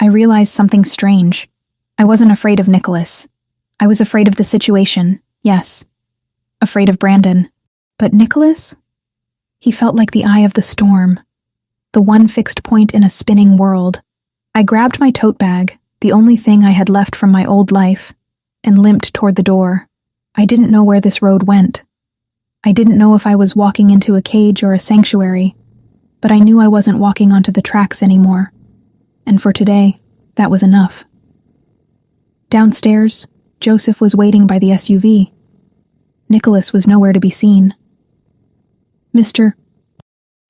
I realized something strange. I wasn't afraid of Nicholas. I was afraid of the situation, yes. Afraid of Brandon. But Nicholas? He felt like the eye of the storm, the one fixed point in a spinning world. I grabbed my tote bag, the only thing I had left from my old life, and limped toward the door. I didn't know where this road went. I didn't know if I was walking into a cage or a sanctuary, but I knew I wasn't walking onto the tracks anymore. And for today, that was enough. Downstairs, Joseph was waiting by the SUV. Nicholas was nowhere to be seen. Mr.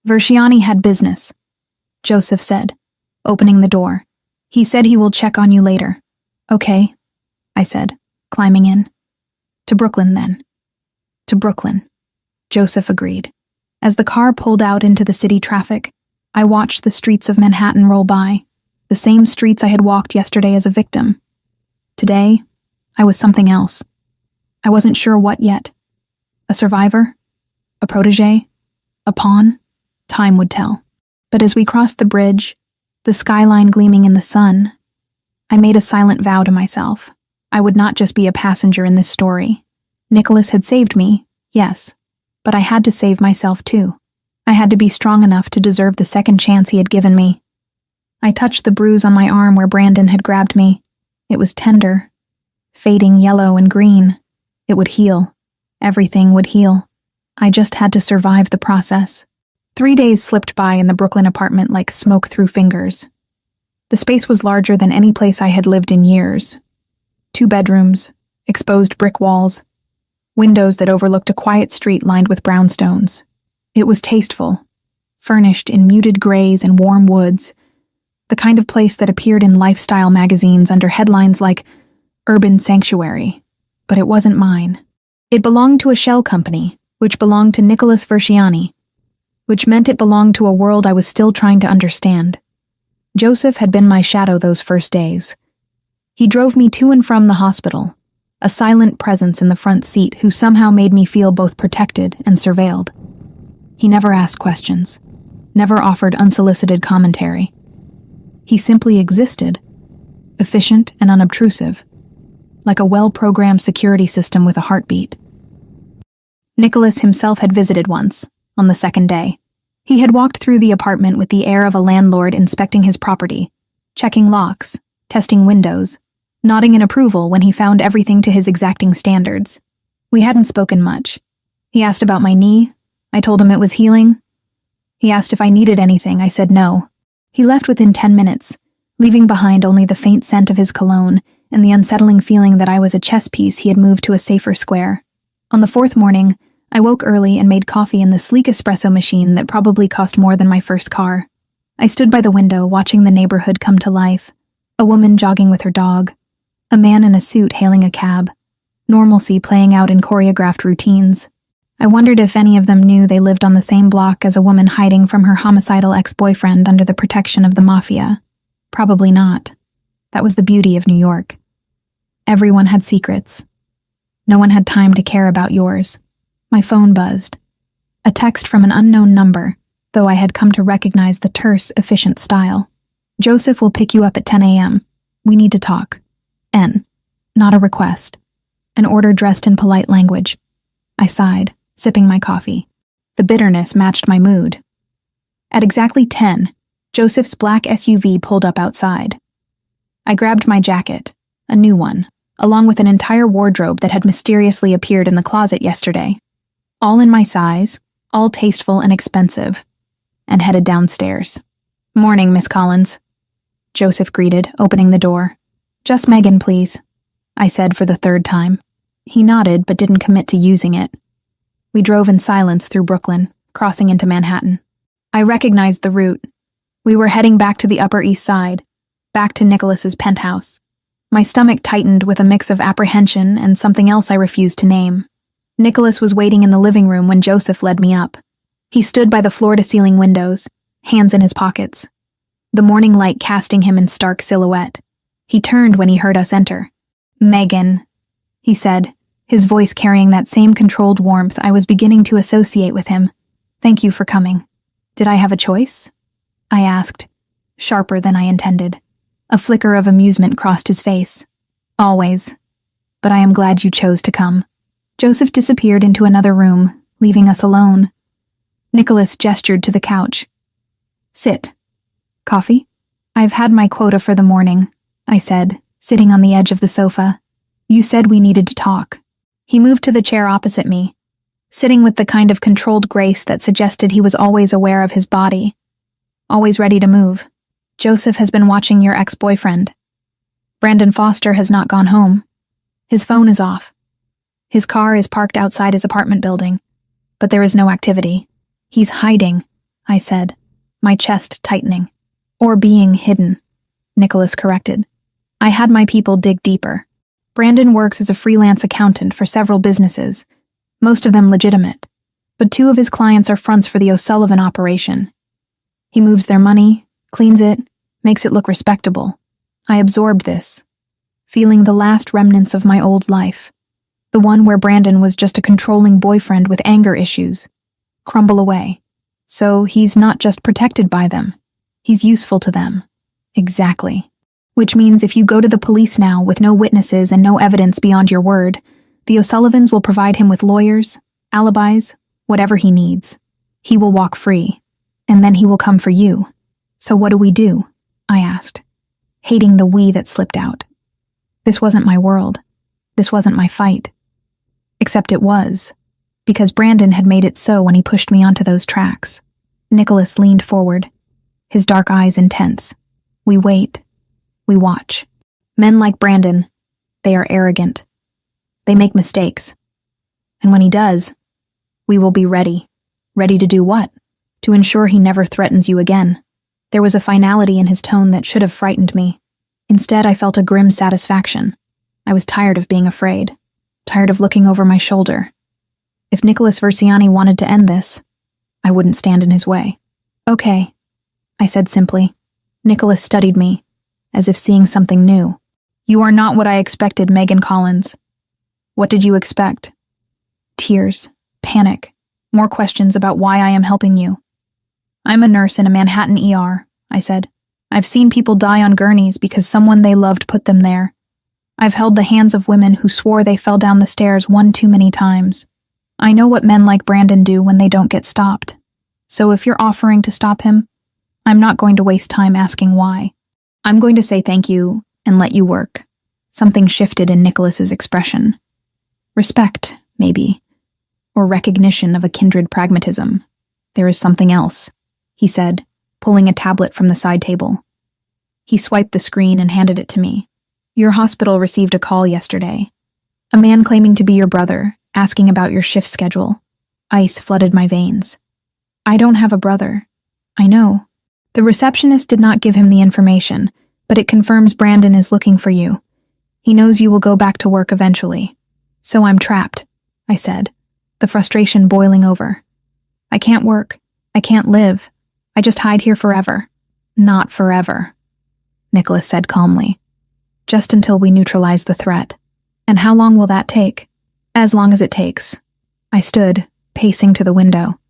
Versiani had business, Joseph said, opening the door. He said he will check on you later. Okay, I said, climbing in. To Brooklyn, then. To Brooklyn, Joseph agreed. As the car pulled out into the city traffic, I watched the streets of Manhattan roll by, the same streets I had walked yesterday as a victim. Today, I was something else. I wasn't sure what yet. A survivor? A protege? A pawn? Time would tell. But as we crossed the bridge, the skyline gleaming in the sun, I made a silent vow to myself. I would not just be a passenger in this story. Nicholas had saved me, yes, but I had to save myself too. I had to be strong enough to deserve the second chance he had given me. I touched the bruise on my arm where Brandon had grabbed me. It was tender, fading yellow and green. It would heal. Everything would heal. I just had to survive the process. 3 days slipped by in the Brooklyn apartment like smoke through fingers. The space was larger than any place I had lived in years. 2 bedrooms, exposed brick walls, windows that overlooked a quiet street lined with brownstones. It was tasteful, furnished in muted grays and warm woods, the kind of place that appeared in lifestyle magazines under headlines like Urban Sanctuary. But it wasn't mine. It belonged to a shell company, which belonged to Nicholas Versiani, which meant it belonged to a world I was still trying to understand. Joseph had been my shadow those first days. He drove me to and from the hospital, a silent presence in the front seat who somehow made me feel both protected and surveilled. He never asked questions, never offered unsolicited commentary. He simply existed, efficient and unobtrusive, like a well-programmed security system with a heartbeat. Nicholas himself had visited once, on the second day. He had walked through the apartment with the air of a landlord inspecting his property, checking locks, testing windows, nodding in approval when he found everything to his exacting standards. We hadn't spoken much. He asked about my knee. I told him it was healing. He asked if I needed anything. I said no. He left within 10 minutes, leaving behind only the faint scent of his cologne and the unsettling feeling that I was a chess piece he had moved to a safer square. On the fourth morning, I woke early and made coffee in the sleek espresso machine that probably cost more than my first car. I stood by the window, watching the neighborhood come to life. A woman jogging with her dog. A man in a suit hailing a cab. Normalcy playing out in choreographed routines. I wondered if any of them knew they lived on the same block as a woman hiding from her homicidal ex-boyfriend under the protection of the Mafia. Probably not. That was the beauty of New York. Everyone had secrets. No one had time to care about yours. My phone buzzed. A text from an unknown number, though I had come to recognize the terse, efficient style. Joseph will pick you up at 10 a.m. We need to talk. N. Not a request. An order dressed in polite language. I sighed, sipping my coffee. The bitterness matched my mood. At exactly 10, Joseph's black SUV pulled up outside. I grabbed my jacket, a new one, along with an entire wardrobe that had mysteriously appeared in the closet yesterday. All in my size, all tasteful and expensive, and headed downstairs. "Morning, Miss Collins," Joseph greeted, opening the door. "Just Megan, please," I said for the third time. He nodded but didn't commit to using it. We drove in silence through Brooklyn, crossing into Manhattan. I recognized the route. We were heading back to the Upper East Side, back to Nicholas's penthouse. My stomach tightened with a mix of apprehension and something else I refused to name. Nicholas was waiting in the living room when Joseph led me up. He stood by the floor-to-ceiling windows, hands in his pockets, the morning light casting him in stark silhouette. He turned when he heard us enter. "Megan," he said, his voice carrying that same controlled warmth I was beginning to associate with him. "Thank you for coming." "Did I have a choice?" I asked, sharper than I intended. A flicker of amusement crossed his face. "Always. But I am glad you chose to come." Joseph disappeared into another room, leaving us alone. Nicholas gestured to the couch. "Sit. Coffee?" "I've had my quota for the morning," I said, sitting on the edge of the sofa. "You said we needed to talk." He moved to the chair opposite me, sitting with the kind of controlled grace that suggested he was always aware of his body, always ready to move. "Joseph has been watching your ex-boyfriend. Brandon Foster has not gone home. His phone is off. His car is parked outside his apartment building, but there is no activity. He's hiding," I said, my chest tightening. "Or being hidden," Nicholas corrected. I had my people dig deeper. Brandon works as a freelance accountant for several businesses, most of them legitimate, but 2 of his clients are fronts for the O'Sullivan operation. He moves their money, cleans it, makes it look respectable. I absorbed this, feeling the last remnants of my old life, the one where Brandon was just a controlling boyfriend with anger issues, crumble away. So he's not just protected by them, he's useful to them. Exactly. Which means if you go to the police now with no witnesses and no evidence beyond your word, the O'Sullivans will provide him with lawyers, alibis, whatever he needs. He will walk free, and then he will come for you. So what do? I asked, hating the we that slipped out. This wasn't my world. This wasn't my fight. Except it was, because Brandon had made it so when he pushed me onto those tracks. Nicholas leaned forward, his dark eyes intense. We wait. We watch. Men like Brandon, they are arrogant. They make mistakes. And when he does, we will be ready. Ready to do what? To ensure he never threatens you again. There was a finality in his tone that should have frightened me. Instead, I felt a grim satisfaction. I was tired of being afraid, tired of looking over my shoulder. If Nicholas Versiani wanted to end this, I wouldn't stand in his way. "Okay," I said simply. Nicholas studied me, as if seeing something new. "You are not what I expected, Megan Collins." "What did you expect?" Tears, panic, more questions about why I am helping you. "I'm a nurse in a Manhattan ER," I said. "I've seen people die on gurneys because someone they loved put them there. I've held the hands of women who swore they fell down the stairs one too many times. I know what men like Brandon do when they don't get stopped. So if you're offering to stop him, I'm not going to waste time asking why. I'm going to say thank you and let you work." Something shifted in Nicholas's expression. Respect, maybe, or recognition of a kindred pragmatism. There is something else. he said, pulling a tablet from the side table. He swiped the screen and handed it to me. Your hospital received a call yesterday. A man claiming to be your brother, asking about your shift schedule. Ice flooded my veins. I don't have a brother. I know. The receptionist did not give him the information, but it confirms Brandon is looking for you. He knows you will go back to work eventually. So I'm trapped, I said, the frustration boiling over. I can't work. I can't live. I just hide here forever. Not forever, Nicholas said calmly. Just until we neutralize the threat. And how long will that take? As long as it takes. I stood, pacing to the window.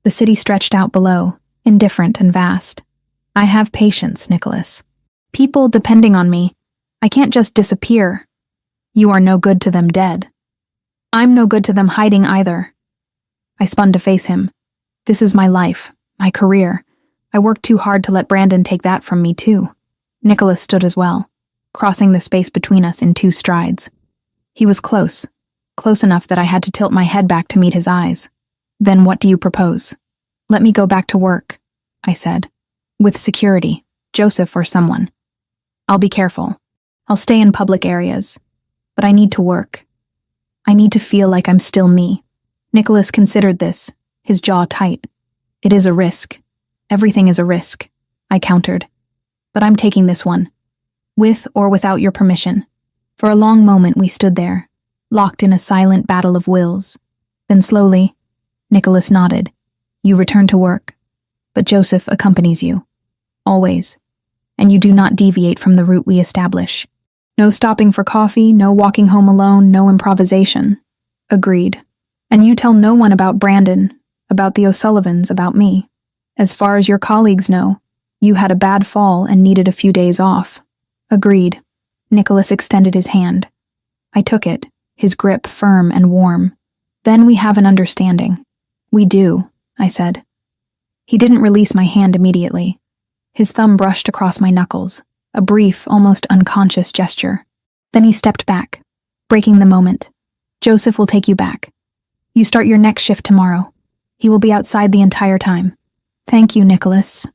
The city stretched out below, indifferent and vast. I have patience, Nicholas. People depending on me. I can't just disappear. You are no good to them dead. I'm no good to them hiding either. I spun to face him. This is my life, my career. I worked too hard to let Brandon take that from me too. Nicholas stood as well, crossing the space between us in 2 strides. He was close enough that I had to tilt my head back to meet his eyes. Then what do you propose? Let me go back to work, I said. With security, Joseph or someone. I'll be careful. I'll stay in public areas. But I need to work. I need to feel like I'm still me. Nicholas considered this, his jaw tight. It is a risk. Everything is a risk, I countered. But I'm taking this one. With or without your permission. For a long moment we stood there, locked in a silent battle of wills. Then slowly, Nicholas nodded. You return to work. But Joseph accompanies you. Always. And you do not deviate from the route we establish. No stopping for coffee, no walking home alone, no improvisation. Agreed. And you tell no one about Brandon, about the O'Sullivans, about me. As far as your colleagues know, you had a bad fall and needed a few days off. Agreed. Nicholas extended his hand. I took it, his grip firm and warm. Then we have an understanding. We do, I said. He didn't release my hand immediately. His thumb brushed across my knuckles, a brief, almost unconscious gesture. Then he stepped back, breaking the moment. Joseph will take you back. You start your next shift tomorrow. He will be outside the entire time. Thank you, Nicholas.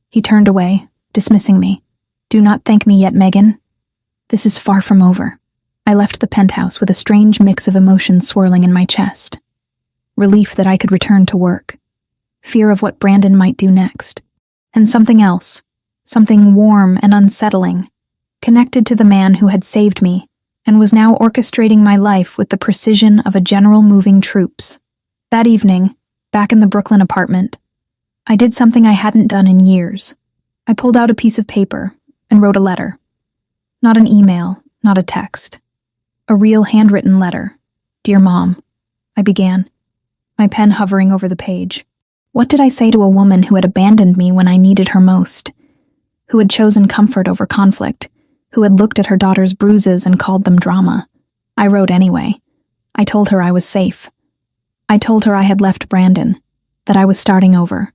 He turned away, dismissing me. Do not thank me yet, Megan. This is far from over. I left the penthouse with a strange mix of emotions swirling in my chest. Relief that I could return to work. Fear of what Brandon might do next. And something else. Something warm and unsettling. Connected to the man who had saved me and was now orchestrating my life with the precision of a general moving troops. That evening, back in the Brooklyn apartment, I did something I hadn't done in years. I pulled out a piece of paper and wrote a letter. Not an email, not a text. A real handwritten letter. Dear Mom, I began, my pen hovering over the page. What did I say to a woman who had abandoned me when I needed her most? Who had chosen comfort over conflict? Who had looked at her daughter's bruises and called them drama? I wrote anyway. I told her I was safe. I told her I had left Brandon, that I was starting over.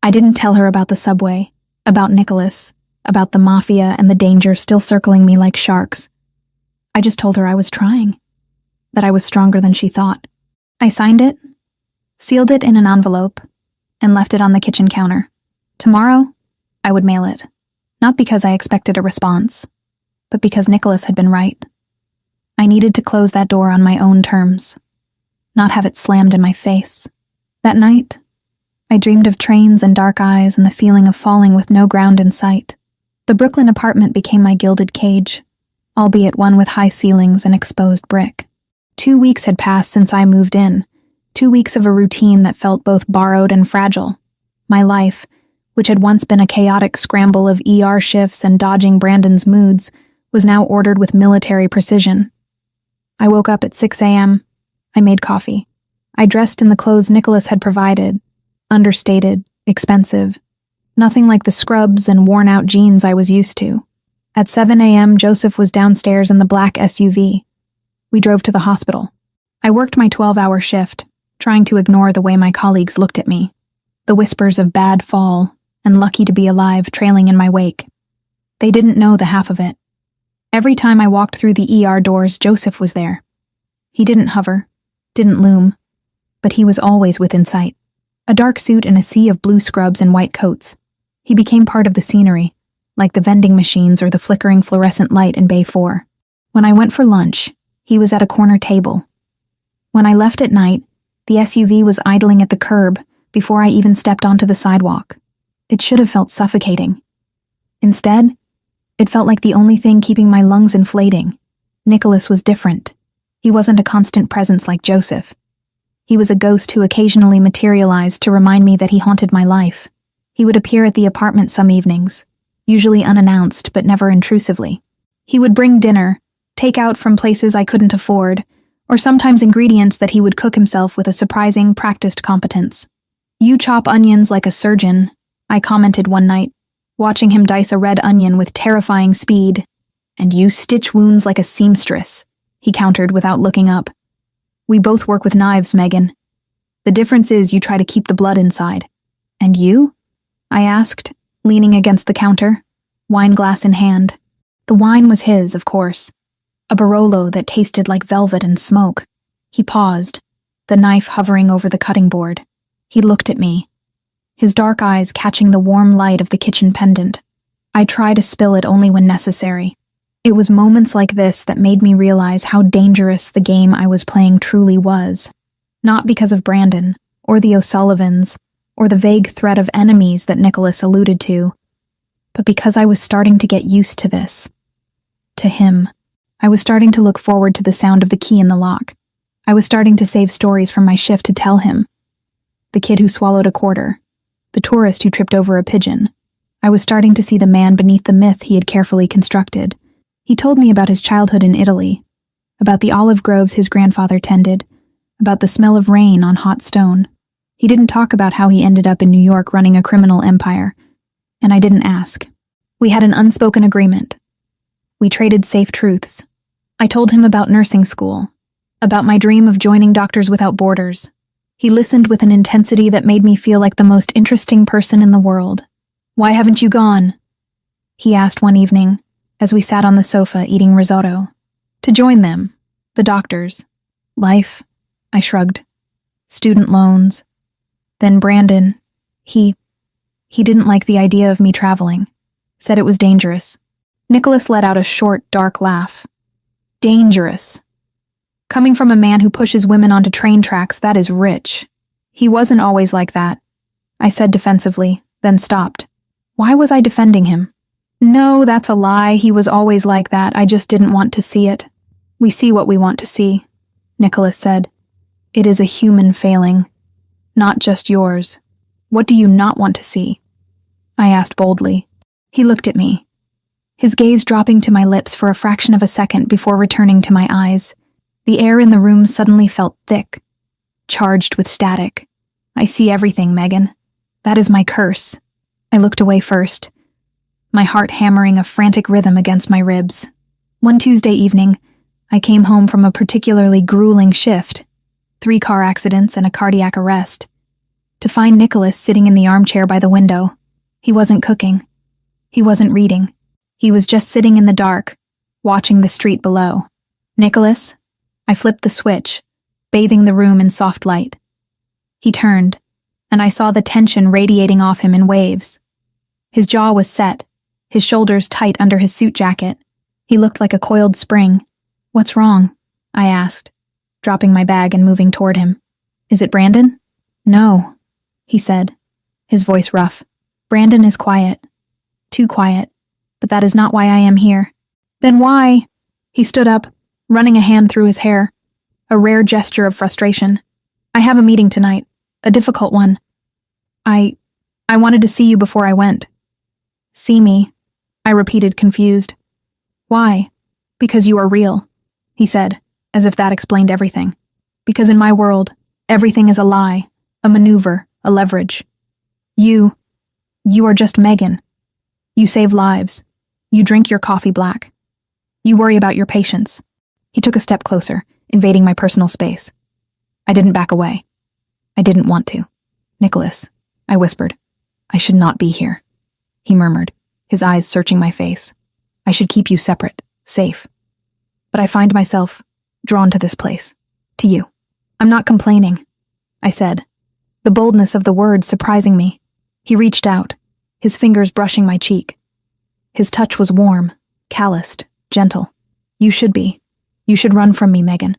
I didn't tell her about the subway, about Nicholas, about the Mafia and the danger still circling me like sharks. I just told her I was trying, that I was stronger than she thought. I signed it, sealed it in an envelope, and left it on the kitchen counter. Tomorrow, I would mail it. Not because I expected a response, but because Nicholas had been right. I needed to close that door on my own terms, not have it slammed in my face. That night, I dreamed of trains and dark eyes and the feeling of falling with no ground in sight. The Brooklyn apartment became my gilded cage, albeit one with high ceilings and exposed brick. 2 weeks had passed since I moved in, 2 weeks of a routine that felt both borrowed and fragile. My life, which had once been a chaotic scramble of ER shifts and dodging Brandon's moods, was now ordered with military precision. I woke up at 6 a.m. I made coffee. I dressed in the clothes Nicholas had provided, understated, expensive, nothing like the scrubs and worn-out jeans I was used to. At 7 a.m., Joseph was downstairs in the black SUV. We drove to the hospital. I worked my 12-hour shift, trying to ignore the way my colleagues looked at me, the whispers of bad fall and lucky to be alive trailing in my wake. They didn't know the half of it. Every time I walked through the ER doors, Joseph was there. He didn't hover, didn't loom, but he was always within sight. A dark suit and a sea of blue scrubs and white coats. He became part of the scenery, like the vending machines or the flickering fluorescent light in Bay 4. When I went for lunch, he was at a corner table. When I left at night, the SUV was idling at the curb before I even stepped onto the sidewalk. It should have felt suffocating. Instead, it felt like the only thing keeping my lungs inflating. Nicholas was different. He wasn't a constant presence like Joseph. He was a ghost who occasionally materialized to remind me that he haunted my life. He would appear at the apartment some evenings, usually unannounced but never intrusively. He would bring dinner, take out from places I couldn't afford, or sometimes ingredients that he would cook himself with a surprising, practiced competence. "You chop onions like a surgeon," I commented one night, watching him dice a red onion with terrifying speed. "And you stitch wounds like a seamstress," he countered without looking up. "We both work with knives, Megan. The difference is you try to keep the blood inside." "And you?" I asked, leaning against the counter, wine glass in hand. The wine was his, of course. A Barolo that tasted like velvet and smoke. He paused, the knife hovering over the cutting board. He looked at me, his dark eyes catching the warm light of the kitchen pendant. I try to spill it only when necessary. It was moments like this that made me realize how dangerous the game I was playing truly was. Not because of Brandon, or the O'Sullivans, or the vague threat of enemies that Nicholas alluded to, but because I was starting to get used to this. To him. I was starting to look forward to the sound of the key in the lock. I was starting to save stories from my shift to tell him. The kid who swallowed a quarter. The tourist who tripped over a pigeon. I was starting to see the man beneath the myth he had carefully constructed. He told me about his childhood in Italy, about the olive groves his grandfather tended, about the smell of rain on hot stone. He didn't talk about how he ended up in New York running a criminal empire, and I didn't ask. We had an unspoken agreement. We traded safe truths. I told him about nursing school, about my dream of joining Doctors Without Borders. He listened with an intensity that made me feel like the most interesting person in the world. "Why haven't you gone?" he asked one evening, as we sat on the sofa eating risotto. "To join them, the doctors. Life," I shrugged. "Student loans." Then Brandon, he didn't like the idea of me traveling, said it was dangerous. Nicholas let out a short, dark laugh. Dangerous. Coming from a man who pushes women onto train tracks, that is rich. He wasn't always like that, I said defensively, then stopped. Why was I defending him? No, that's a lie. He was always like that. I just didn't want to see it. We see what we want to see, Nicholas said. It is a human failing, not just yours. What do you not want to see? I asked boldly. He looked at me, his gaze dropping to my lips for a fraction of a second before returning to my eyes. The air in the room suddenly felt thick, charged with static. I see everything, Megan. That is my curse. I looked away first, my heart hammering a frantic rhythm against my ribs. One Tuesday evening, I came home from a particularly grueling shift, 3 car accidents and a cardiac arrest, to find Nicholas sitting in the armchair by the window. He wasn't cooking. He wasn't reading. He was just sitting in the dark, watching the street below. Nicholas? I flipped the switch, bathing the room in soft light. He turned, and I saw the tension radiating off him in waves. His jaw was set, his shoulders tight under his suit jacket. He looked like a coiled spring. What's wrong? I asked, dropping my bag and moving toward him. Is it Brandon? No, he said, his voice rough. Brandon is quiet. Too quiet. But that is not why I am here. Then why? He stood up, running a hand through his hair, a rare gesture of frustration. I have a meeting tonight, a difficult one. I wanted to see you before I went. See me, I repeated, confused. Why? Because you are real, he said, as if that explained everything. Because in my world, everything is a lie, a maneuver, a leverage. You are just Megan. You save lives. You drink your coffee black. You worry about your patients. He took a step closer, invading my personal space. I didn't back away. I didn't want to. Nicholas, I whispered. I should not be here. He murmured, his eyes searching my face. I should keep you separate, safe. But I find myself drawn to this place, to you. I'm not complaining, I said, the boldness of the words surprising me. He reached out, his fingers brushing my cheek. His touch was warm, calloused, gentle. You should be. You should run from me, Megan.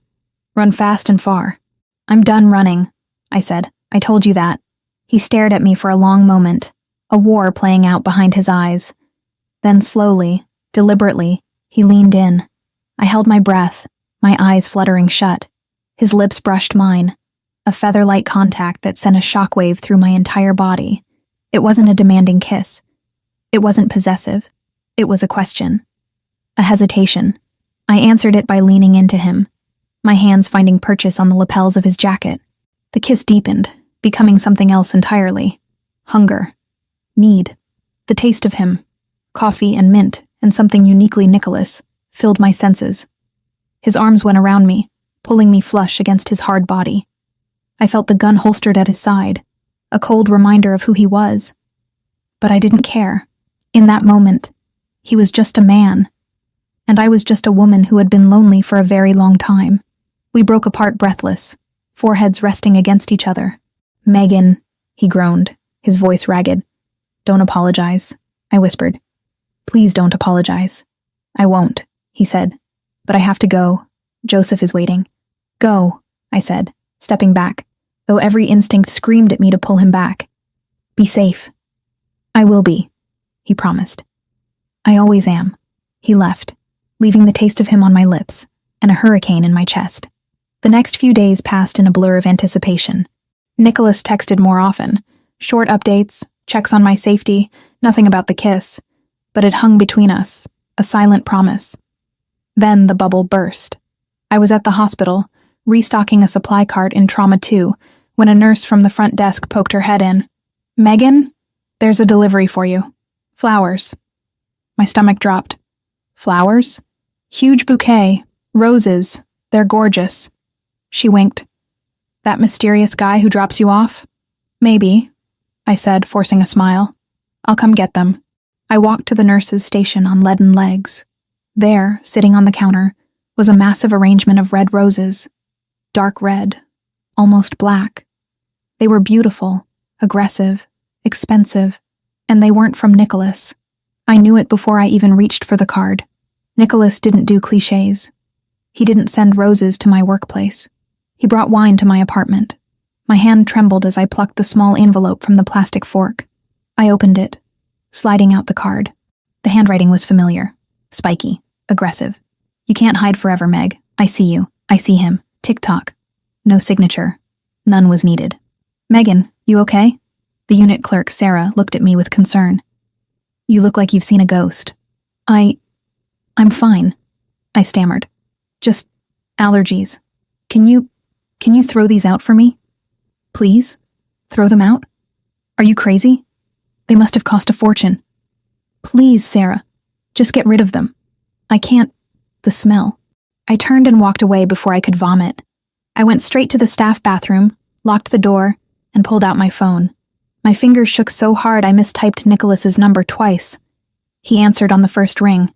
Run fast and far. I'm done running, I said. I told you that. He stared at me for a long moment, a war playing out behind his eyes. Then slowly, deliberately, he leaned in. I held my breath, my eyes fluttering shut. His lips brushed mine, a feather-light contact that sent a shockwave through my entire body. It wasn't a demanding kiss. It wasn't possessive. It was a question. A hesitation. I answered it by leaning into him, my hands finding purchase on the lapels of his jacket. The kiss deepened, becoming something else entirely. Hunger. Need. The taste of him. Coffee and mint, and something uniquely Nicholas, filled my senses. His arms went around me, pulling me flush against his hard body. I felt the gun holstered at his side, a cold reminder of who he was. But I didn't care. In that moment, he was just a man, and I was just a woman who had been lonely for a very long time. We broke apart breathless, foreheads resting against each other. Megan, he groaned, his voice ragged. Don't apologize, I whispered. Please don't apologize. I won't, he said. But I have to go. Joseph is waiting. Go, I said, stepping back, though every instinct screamed at me to pull him back. Be safe. I will be, he promised. I always am. He left, leaving the taste of him on my lips and a hurricane in my chest. The next few days passed in a blur of anticipation. Nicholas texted more often, short updates, checks on my safety, nothing about the kiss, but it hung between us, a silent promise. Then the bubble burst. I was at the hospital, restocking a supply cart in Trauma 2, when a nurse from the front desk poked her head in. Megan, there's a delivery for you. Flowers. My stomach dropped. Flowers? Huge bouquet. Roses. They're gorgeous. She winked. That mysterious guy who drops you off? Maybe, I said, forcing a smile. I'll come get them. I walked to the nurse's station on leaden legs. There, sitting on the counter, was a massive arrangement of red roses. Dark red. Almost black. They were beautiful, aggressive, expensive, and they weren't from Nicholas. I knew it before I even reached for the card. Nicholas didn't do clichés. He didn't send roses to my workplace. He brought wine to my apartment. My hand trembled as I plucked the small envelope from the plastic fork. I opened it, sliding out the card. The handwriting was familiar. Spiky. Aggressive. You can't hide forever, Meg. I see you. I see him. Tick-tock. No signature. None was needed. Megan, you okay? The unit clerk, Sarah, looked at me with concern. You look like you've seen a ghost. I'm fine, I stammered. Just allergies. Can you throw these out for me? Please? Throw them out? Are you crazy? They must have cost a fortune. Please, Sarah. Just get rid of them. I can't. The smell. I turned and walked away before I could vomit. I went straight to the staff bathroom, locked the door, and pulled out my phone. My fingers shook so hard I mistyped Nicholas's number twice. He answered on the first ring.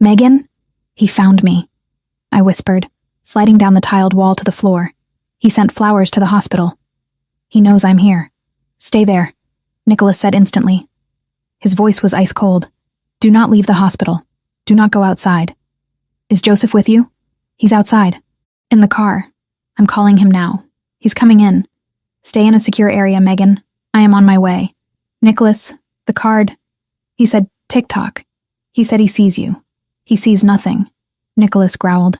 Megan? He found me, I whispered, sliding down the tiled wall to the floor. He sent flowers to the hospital. He knows I'm here. Stay there, Nicholas said instantly. His voice was ice cold. Do not leave the hospital. Do not go outside. Is Joseph with you? He's outside. In the car. I'm calling him now. He's coming in. Stay in a secure area, Megan. I am on my way. Nicholas, the card. He said, tick-tock. He said he sees you. He sees nothing. Nicholas growled.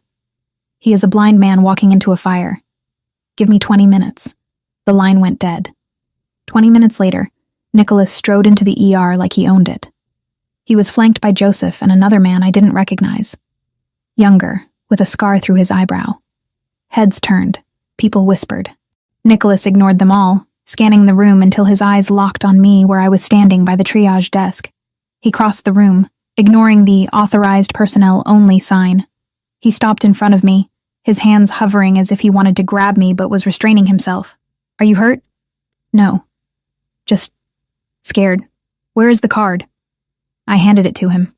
He is a blind man walking into a fire. Give me 20 minutes. The line went dead. 20 minutes later, Nicholas strode into the ER like he owned it. He was flanked by Joseph and another man I didn't recognize. Younger, with a scar through his eyebrow. Heads turned. People whispered. Nicholas ignored them all, scanning the room until his eyes locked on me where I was standing by the triage desk. He crossed the room, ignoring the authorized personnel only sign. He stopped in front of me, his hands hovering as if he wanted to grab me but was restraining himself. Are you hurt? No. Just scared. Where is the card? I handed it to him.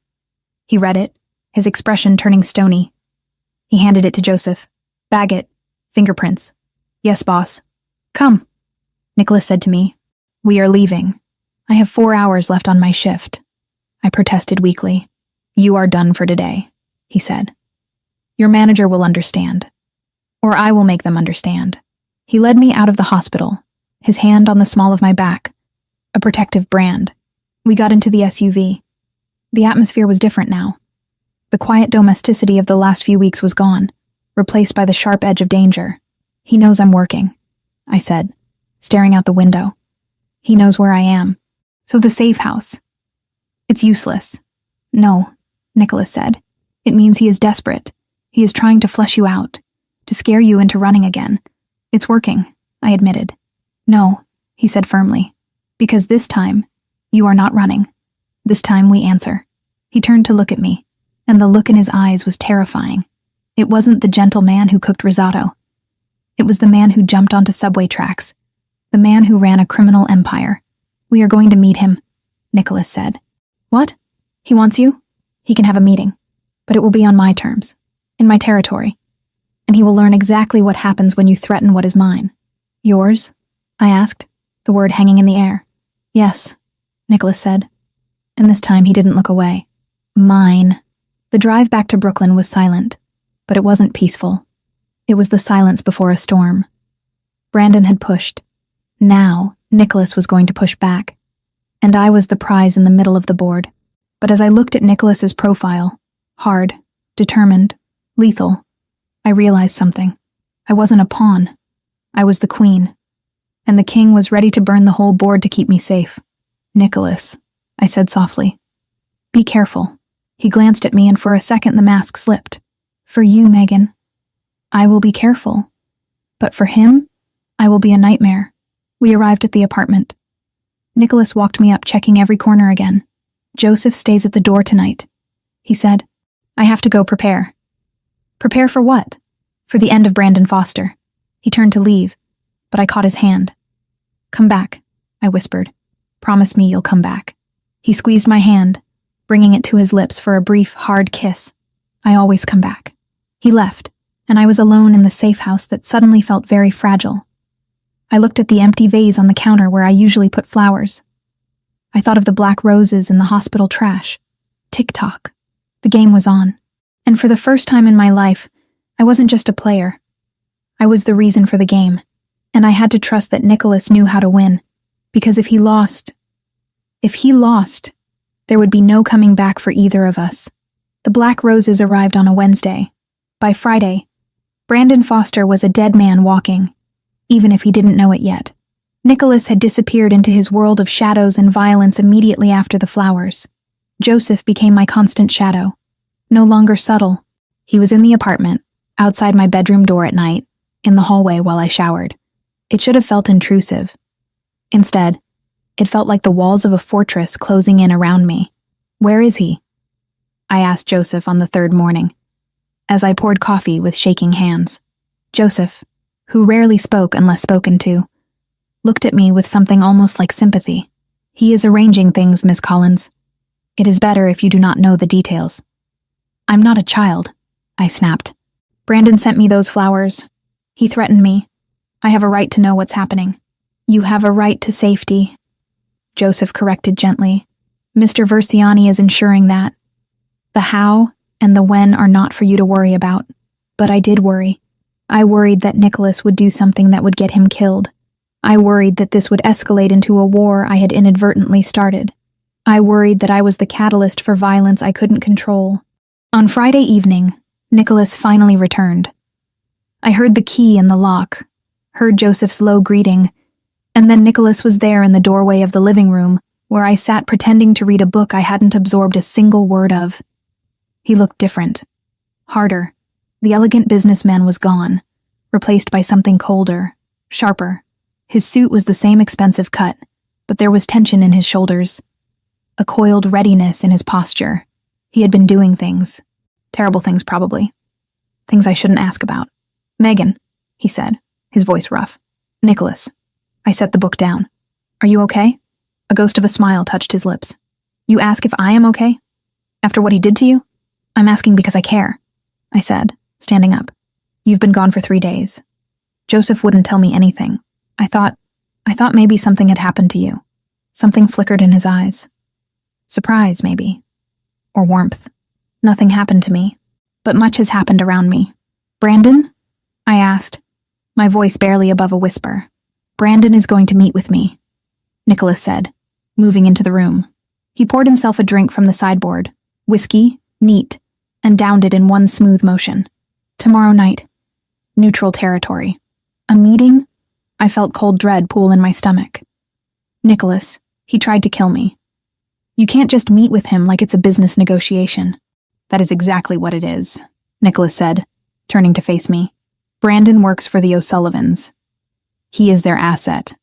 He read it, his expression turning stony. He handed it to Joseph. Bag it. Fingerprints. Yes, boss. Come. Nicholas said to me. "We are leaving. I have 4 hours left on my shift." I protested weakly. "You are done for today," he said. "Your manager will understand. Or I will make them understand." He led me out of the hospital, his hand on the small of my back, a protective brand. We got into the SUV. The atmosphere was different now. The quiet domesticity of the last few weeks was gone, replaced by the sharp edge of danger. "He knows I'm working," I said, staring out the window. "He knows where I am. So the safe house. It's useless." "No," Nicholas said. "It means he is desperate. He is trying to flush you out, to scare you into running again." "It's working," I admitted. "No," he said firmly, "because this time, you are not running. This time we answer." He turned to look at me, and the look in his eyes was terrifying. It wasn't the gentle man who cooked risotto. It was the man who jumped onto subway tracks, the man who ran a criminal empire. "We are going to meet him," Nicholas said. "What? He wants you? He can have a meeting, but it will be on my terms, in my territory, and he will learn exactly what happens when you threaten what is mine." "Yours?" I asked, the word hanging in the air. "Yes," Nicholas said, and this time he didn't look away. "Mine." The drive back to Brooklyn was silent, but it wasn't peaceful. It was the silence before a storm. Brandon had pushed. Now, Nicholas was going to push back, and I was the prize in the middle of the board. But as I looked at Nicholas's profile, hard, determined, lethal, I realized something. I wasn't a pawn. I was the queen, and the king was ready to burn the whole board to keep me safe. "Nicholas," I said softly. "Be careful." He glanced at me, and for a second the mask slipped. "For you, Megan, I will be careful. But for him, I will be a nightmare." We arrived at the apartment. Nicholas walked me up, checking every corner again. "Joseph stays at the door tonight," he said. "I have to go prepare." "Prepare for what?" "For the end of Brandon Foster." He turned to leave, but I caught his hand. "Come back," I whispered. "Promise me you'll come back." He squeezed my hand, bringing it to his lips for a brief, hard kiss. "I always come back." He left, and I was alone in the safe house that suddenly felt very fragile. I looked at the empty vase on the counter where I usually put flowers. I thought of the black roses in the hospital trash. Tick-tock. The game was on. And for the first time in my life, I wasn't just a player. I was the reason for the game, and I had to trust that Nicholas knew how to win, because if he lost, there would be no coming back for either of us. The black roses arrived on a Wednesday. By Friday, Brandon Foster was a dead man walking, even if he didn't know it yet. Nicholas had disappeared into his world of shadows and violence immediately after the flowers. Joseph became my constant shadow. No longer subtle. He was in the apartment, outside my bedroom door at night, in the hallway while I showered. It should have felt intrusive. Instead, it felt like the walls of a fortress closing in around me. "Where is he?" I asked Joseph on the third morning, as I poured coffee with shaking hands. Joseph, who rarely spoke unless spoken to, looked at me with something almost like sympathy. "He is arranging things, Miss Collins. It is better if you do not know the details." "I'm not a child," I snapped. "Brandon sent me those flowers. He threatened me. I have a right to know what's happening." "You have a right to safety," Joseph corrected gently. "Mr. Versiani is ensuring that. The how and the when are not for you to worry about. But I did worry. I worried that Nicholas would do something that would get him killed. I worried that this would escalate into a war I had inadvertently started. I worried that I was the catalyst for violence I couldn't control. On Friday evening, Nicholas finally returned. I heard the key in the lock, heard Joseph's low greeting, and then Nicholas was there in the doorway of the living room, where I sat pretending to read a book I hadn't absorbed a single word of. He looked different. Harder. The elegant businessman was gone, replaced by something colder, sharper. His suit was the same expensive cut, but there was tension in his shoulders, a coiled readiness in his posture. He had been doing things. Terrible things, probably. Things I shouldn't ask about. "Megan," he said, his voice rough. "Nicholas." I set the book down. "Are you okay?" A ghost of a smile touched his lips. "You ask if I am okay? After what he did to you?" "I'm asking because I care," I said, standing up. "You've been gone for 3 days. Joseph wouldn't tell me anything. I thought I thought maybe something had happened to you. Something flickered in his eyes. Surprise, maybe. Or warmth. Nothing happened to me, but much has happened around me. Brandon? I asked, my voice barely above a whisper. Brandon is going to meet with me, Nicholas said, moving into the room. He poured himself a drink from the sideboard, whiskey, neat, and downed it in one smooth motion. Tomorrow night. Neutral territory. A meeting? I felt cold dread pool in my stomach. Nicholas, he tried to kill me. You can't just meet with him like it's a business negotiation. That is exactly what it is, Nicholas said, turning to face me. Brandon works for the O'Sullivans. He is their asset.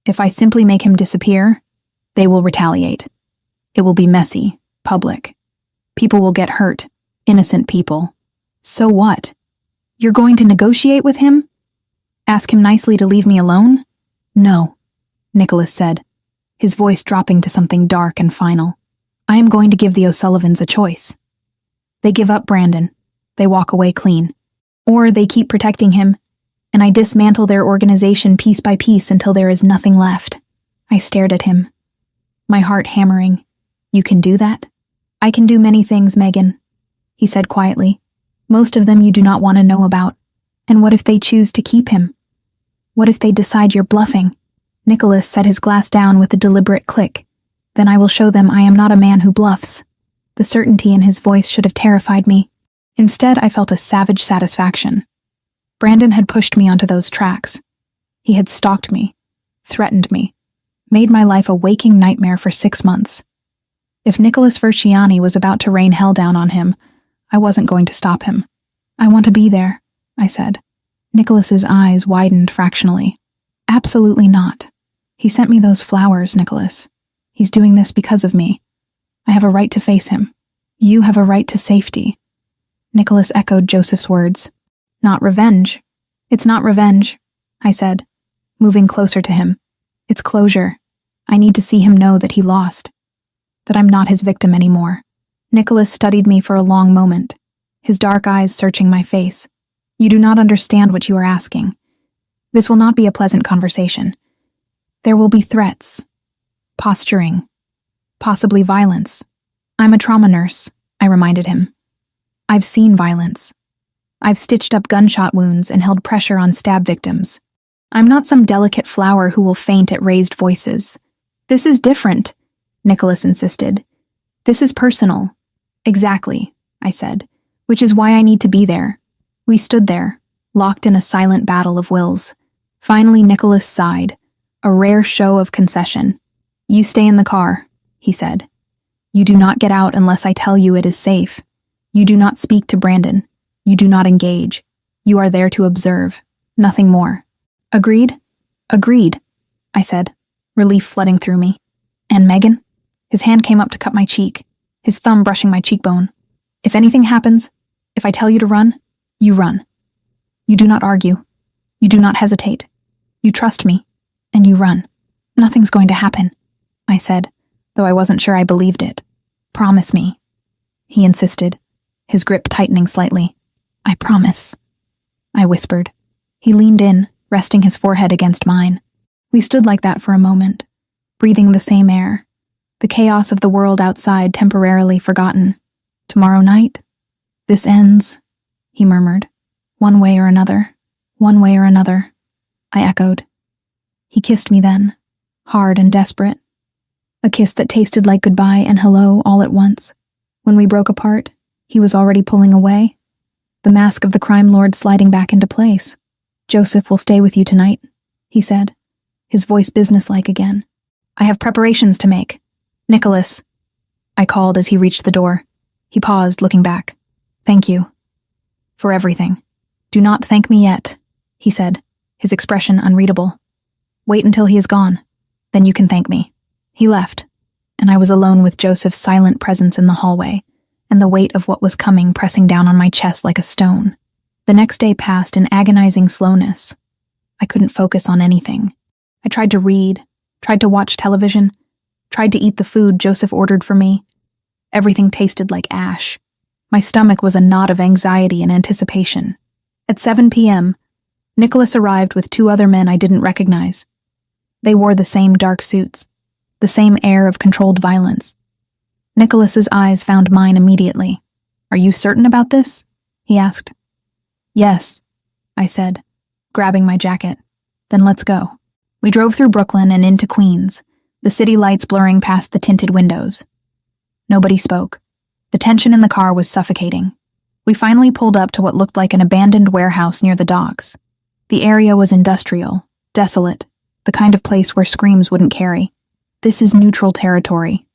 If I simply make him disappear, they will retaliate. It will be messy, public. People will get hurt, innocent people. So what? You're going to negotiate with him? Ask him nicely to leave me alone? No, Nicholas said, his voice dropping to something dark and final. I am going to give the O'Sullivans a choice. They give up Brandon. They walk away clean. Or they keep protecting him, and I dismantle their organization piece by piece until there is nothing left. I stared at him, my heart hammering. You can do that? I can do many things, Megan, he said quietly. Most of them you do not want to know about. And what if they choose to keep him? What if they decide you're bluffing? Nicholas set his glass down with a deliberate click. Then I will show them I am not a man who bluffs. The certainty in his voice should have terrified me. Instead, I felt a savage satisfaction. Brandon had pushed me onto those tracks. He had stalked me, threatened me, made my life a waking nightmare for 6 months. If Nicholas Versiani was about to rain hell down on him, I wasn't going to stop him. I want to be there, I said. Nicholas's eyes widened fractionally. Absolutely not. He sent me those flowers, Nicholas. He's doing this because of me. I have a right to face him. You have a right to safety. Nicholas echoed Joseph's words. Not revenge. It's not revenge, I said, moving closer to him. It's closure. I need to see him know that he lost. That I'm not his victim anymore. Nicholas studied me for a long moment, his dark eyes searching my face. You do not understand what you are asking. This will not be a pleasant conversation. There will be threats, posturing, possibly violence. I'm a trauma nurse, I reminded him. I've seen violence. I've stitched up gunshot wounds and held pressure on stab victims. I'm not some delicate flower who will faint at raised voices. This is different, Nicholas insisted. This is personal. Exactly, I said, which is why I need to be there. We stood there, locked in a silent battle of wills. Finally, Nicholas sighed, a rare show of concession. You stay in the car, he said. You do not get out unless I tell you it is safe. You do not speak to Brandon. You do not engage. You are there to observe. Nothing more. Agreed? Agreed, I said, relief flooding through me. And Megan? His hand came up to cut my cheek, his thumb brushing my cheekbone. If anything happens, if I tell you to run, you run. You do not argue. You do not hesitate. You trust me, and you run. Nothing's going to happen, I said, though I wasn't sure I believed it. Promise me, he insisted, his grip tightening slightly. I promise, I whispered. He leaned in, resting his forehead against mine. We stood like that for a moment, breathing the same air, the chaos of the world outside temporarily forgotten. Tomorrow night? This ends, he murmured. One way or another, one way or another, I echoed. He kissed me then, hard and desperate. A kiss that tasted like goodbye and hello all at once. When we broke apart, he was already pulling away, the mask of the crime lord sliding back into place. Joseph will stay with you tonight, he said, his voice businesslike again. I have preparations to make. Nicholas, I called as he reached the door. He paused, looking back. Thank you. For everything. Do not thank me yet, he said, his expression unreadable. Wait until he is gone. Then you can thank me. He left, and I was alone with Joseph's silent presence in the hallway, and the weight of what was coming pressing down on my chest like a stone. The next day passed in agonizing slowness. I couldn't focus on anything. I tried to read, tried to watch television, tried to eat the food Joseph ordered for me. Everything tasted like ash. My stomach was a knot of anxiety and anticipation. At 7 p.m., Nicholas arrived with 2 other men I didn't recognize. They wore the same dark suits, the same air of controlled violence. Nicholas's eyes found mine immediately. "Are you certain about this?" he asked. "Yes," I said, grabbing my jacket. "Then let's go." We drove through Brooklyn and into Queens, the city lights blurring past the tinted windows. Nobody spoke. The tension in the car was suffocating. We finally pulled up to what looked like an abandoned warehouse near the docks. The area was industrial, desolate, the kind of place where screams wouldn't carry. "This is neutral territory,"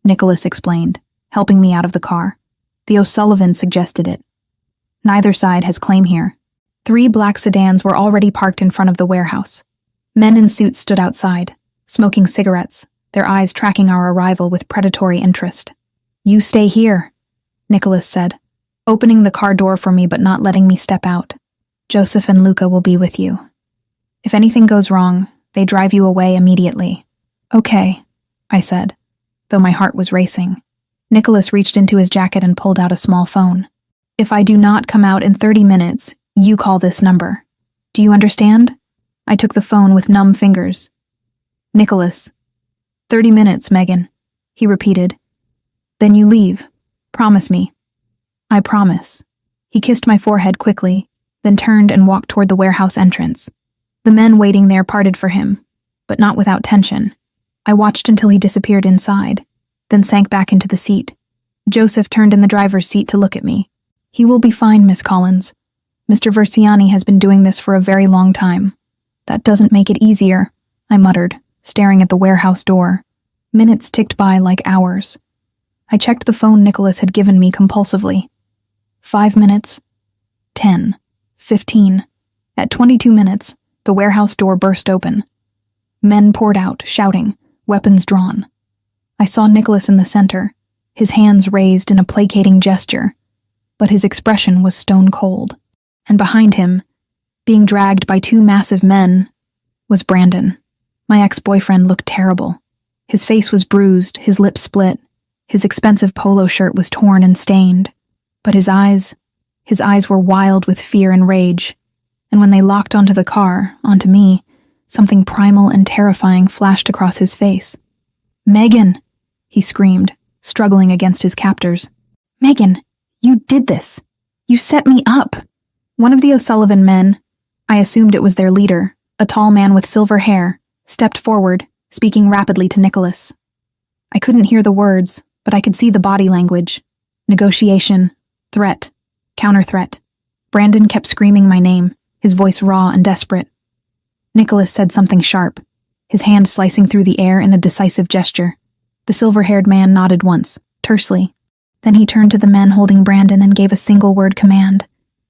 Nicholas explained, helping me out of the car. "The O'Sullivans suggested it. Neither side has claim here." 3 black sedans were already parked in front of the warehouse. Men in suits stood outside, smoking cigarettes, their eyes tracking our arrival with predatory interest. "You stay here," Nicholas said, opening the car door for me but not letting me step out. "Joseph and Luca will be with you. If anything goes wrong, they drive you away immediately." "Okay," I said, though my heart was racing. Nicholas reached into his jacket and pulled out a small phone. "If I do not come out in 30 minutes, you call this number. Do you understand?" I took the phone with numb fingers. "Nicholas." 30 minutes, Megan," he repeated. "Then you leave. Promise me." "I promise." He kissed my forehead quickly, then turned and walked toward the warehouse entrance. The men waiting there parted for him, but not without tension. I watched until he disappeared inside, then sank back into the seat. Joseph turned in the driver's seat to look at me. "He will be fine, Miss Collins. Mr. Versiani has been doing this for a very long time." "That doesn't make it easier," I muttered, staring at the warehouse door. Minutes ticked by like hours. I checked the phone Nicholas had given me compulsively. 5 minutes. 10. 15. At 22 minutes, the warehouse door burst open. Men poured out, shouting, weapons drawn. I saw Nicholas in the center, his hands raised in a placating gesture, but his expression was stone cold. And behind him, being dragged by 2 massive men, was Brandon. My ex-boyfriend looked terrible. His face was bruised, his lips split, his expensive polo shirt was torn and stained. But his eyes were wild with fear and rage, and when they locked onto the car, onto me, something primal and terrifying flashed across his face. "Megan!" he screamed, struggling against his captors. "Megan, you did this! You set me up!" One of the O'Sullivan men, I assumed it was their leader, a tall man with silver hair, stepped forward, speaking rapidly to Nicholas. I couldn't hear the words, but I could see the body language. Negotiation, threat, counter-threat. Brandon kept screaming my name, his voice raw and desperate. Nicholas said something sharp, his hand slicing through the air in a decisive gesture. The silver-haired man nodded once, tersely. Then he turned to the men holding Brandon and gave a single-word command.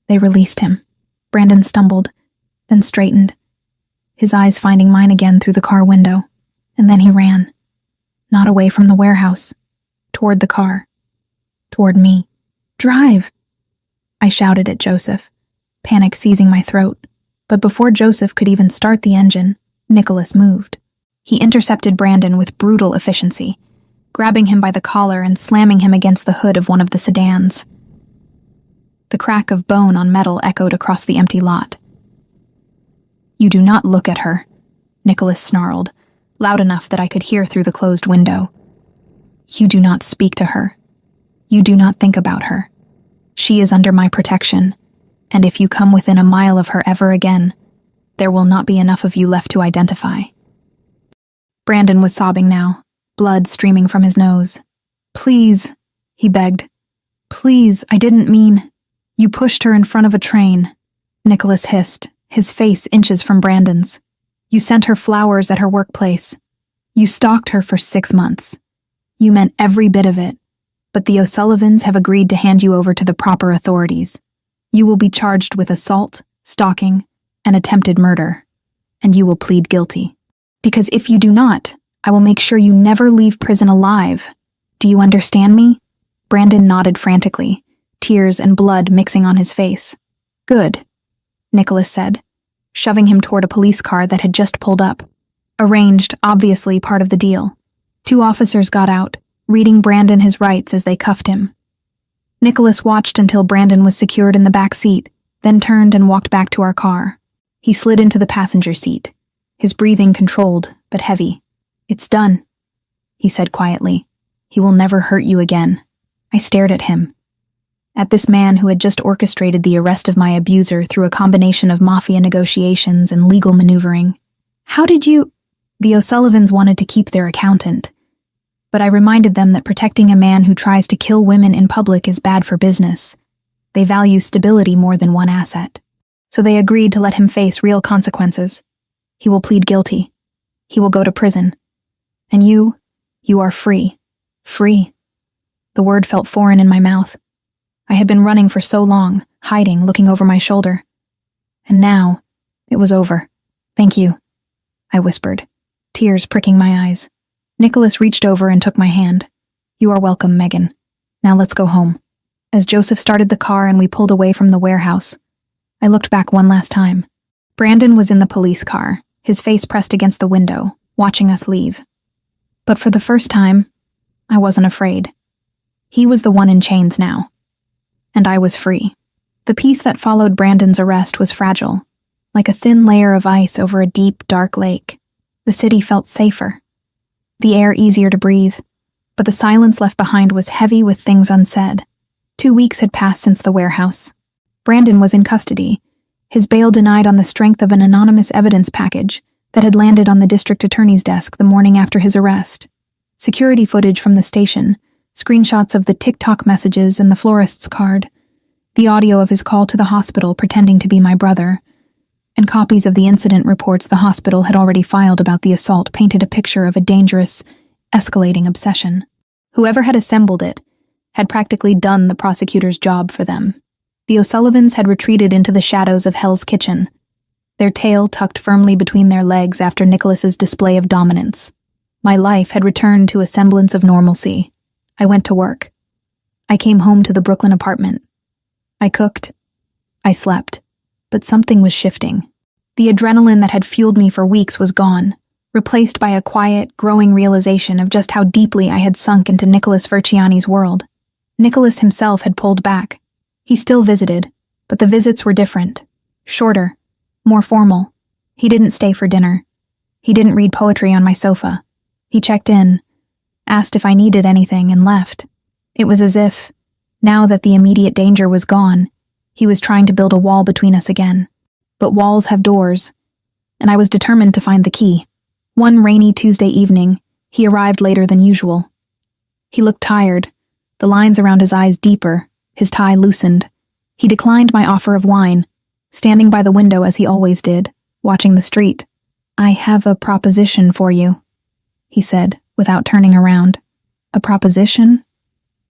They released him. Brandon stumbled, then straightened, his eyes finding mine again through the car window, and then he ran. Not away from the warehouse, toward the car, toward me. "Drive!" I shouted at Joseph, panic seizing my throat. But before Joseph could even start the engine, Nicholas moved. He intercepted Brandon with brutal efficiency, grabbing him by the collar and slamming him against the hood of one of the sedans. The crack of bone on metal echoed across the empty lot. "You do not look at her," Nicholas snarled, loud enough that I could hear through the closed window. "You do not speak to her. You do not think about her. She is under my protection, and if you come within a mile of her ever again, there will not be enough of you left to identify." Brandon was sobbing now, blood streaming from his nose. "Please," he begged. "Please, I didn't mean—" "You pushed her in front of a train," Nicholas hissed, his face inches from Brandon's. "You sent her flowers at her workplace. You stalked her for 6 months. You meant every bit of it, but the O'Sullivans have agreed to hand you over to the proper authorities. You will be charged with assault, stalking, and attempted murder, and you will plead guilty. Because if you do not, I will make sure you never leave prison alive. Do you understand me?" Brandon nodded frantically, tears and blood mixing on his face. "Good," Nicholas said, shoving him toward a police car that had just pulled up. Arranged, obviously part of the deal. 2 officers got out, reading Brandon his rights as they cuffed him. Nicholas watched until Brandon was secured in the back seat, then turned and walked back to our car. He slid into the passenger seat, his breathing controlled, but heavy. "It's done," he said quietly. "He will never hurt you again." I stared at him. At this man who had just orchestrated the arrest of my abuser through a combination of mafia negotiations and legal maneuvering. "How did you—" The O'Sullivans wanted to keep their accountant, but I reminded them that protecting a man who tries to kill women in public is bad for business. They value stability more than one asset. So they agreed to let him face real consequences. He will plead guilty. He will go to prison. And you are free. Free. The word felt foreign in my mouth. I had been running for so long, hiding, looking over my shoulder. And now, it was over. "Thank you," I whispered, tears pricking my eyes. Nicholas reached over and took my hand. "You are welcome, Megan. Now let's go home." As Joseph started the car and we pulled away from the warehouse, I looked back one last time. Brandon was in the police car, his face pressed against the window, watching us leave. But for the first time, I wasn't afraid. He was the one in chains now. And I was free. The peace that followed Brandon's arrest was fragile, like a thin layer of ice over a deep, dark lake. The city felt safer, the air easier to breathe, but the silence left behind was heavy with things unsaid. 2 weeks had passed since the warehouse. Brandon was in custody, his bail denied on the strength of an anonymous evidence package that had landed on the district attorney's desk the morning after his arrest. Security footage from the station, screenshots of the TikTok messages and the florist's card, the audio of his call to the hospital pretending to be my brother, and copies of the incident reports the hospital had already filed about the assault painted a picture of a dangerous, escalating obsession. Whoever had assembled it had practically done the prosecutor's job for them. The O'Sullivans had retreated into the shadows of Hell's Kitchen, their tail tucked firmly between their legs after Nicholas's display of dominance. My life had returned to a semblance of normalcy. I went to work. I came home to the Brooklyn apartment. I cooked. I slept. But something was shifting. The adrenaline that had fueled me for weeks was gone, replaced by a quiet, growing realization of just how deeply I had sunk into Nicholas Verciani's world. Nicholas himself had pulled back. He still visited, but the visits were different. Shorter. More formal. He didn't stay for dinner. He didn't read poetry on my sofa. He checked in, asked if I needed anything, and left. It was as if, now that the immediate danger was gone, he was trying to build a wall between us again. But walls have doors, and I was determined to find the key. One rainy Tuesday evening, he arrived later than usual. He looked tired, the lines around his eyes deeper, his tie loosened. He declined my offer of wine, standing by the window as he always did, watching the street. "I have a proposition for you," he said, without turning around. "A proposition?"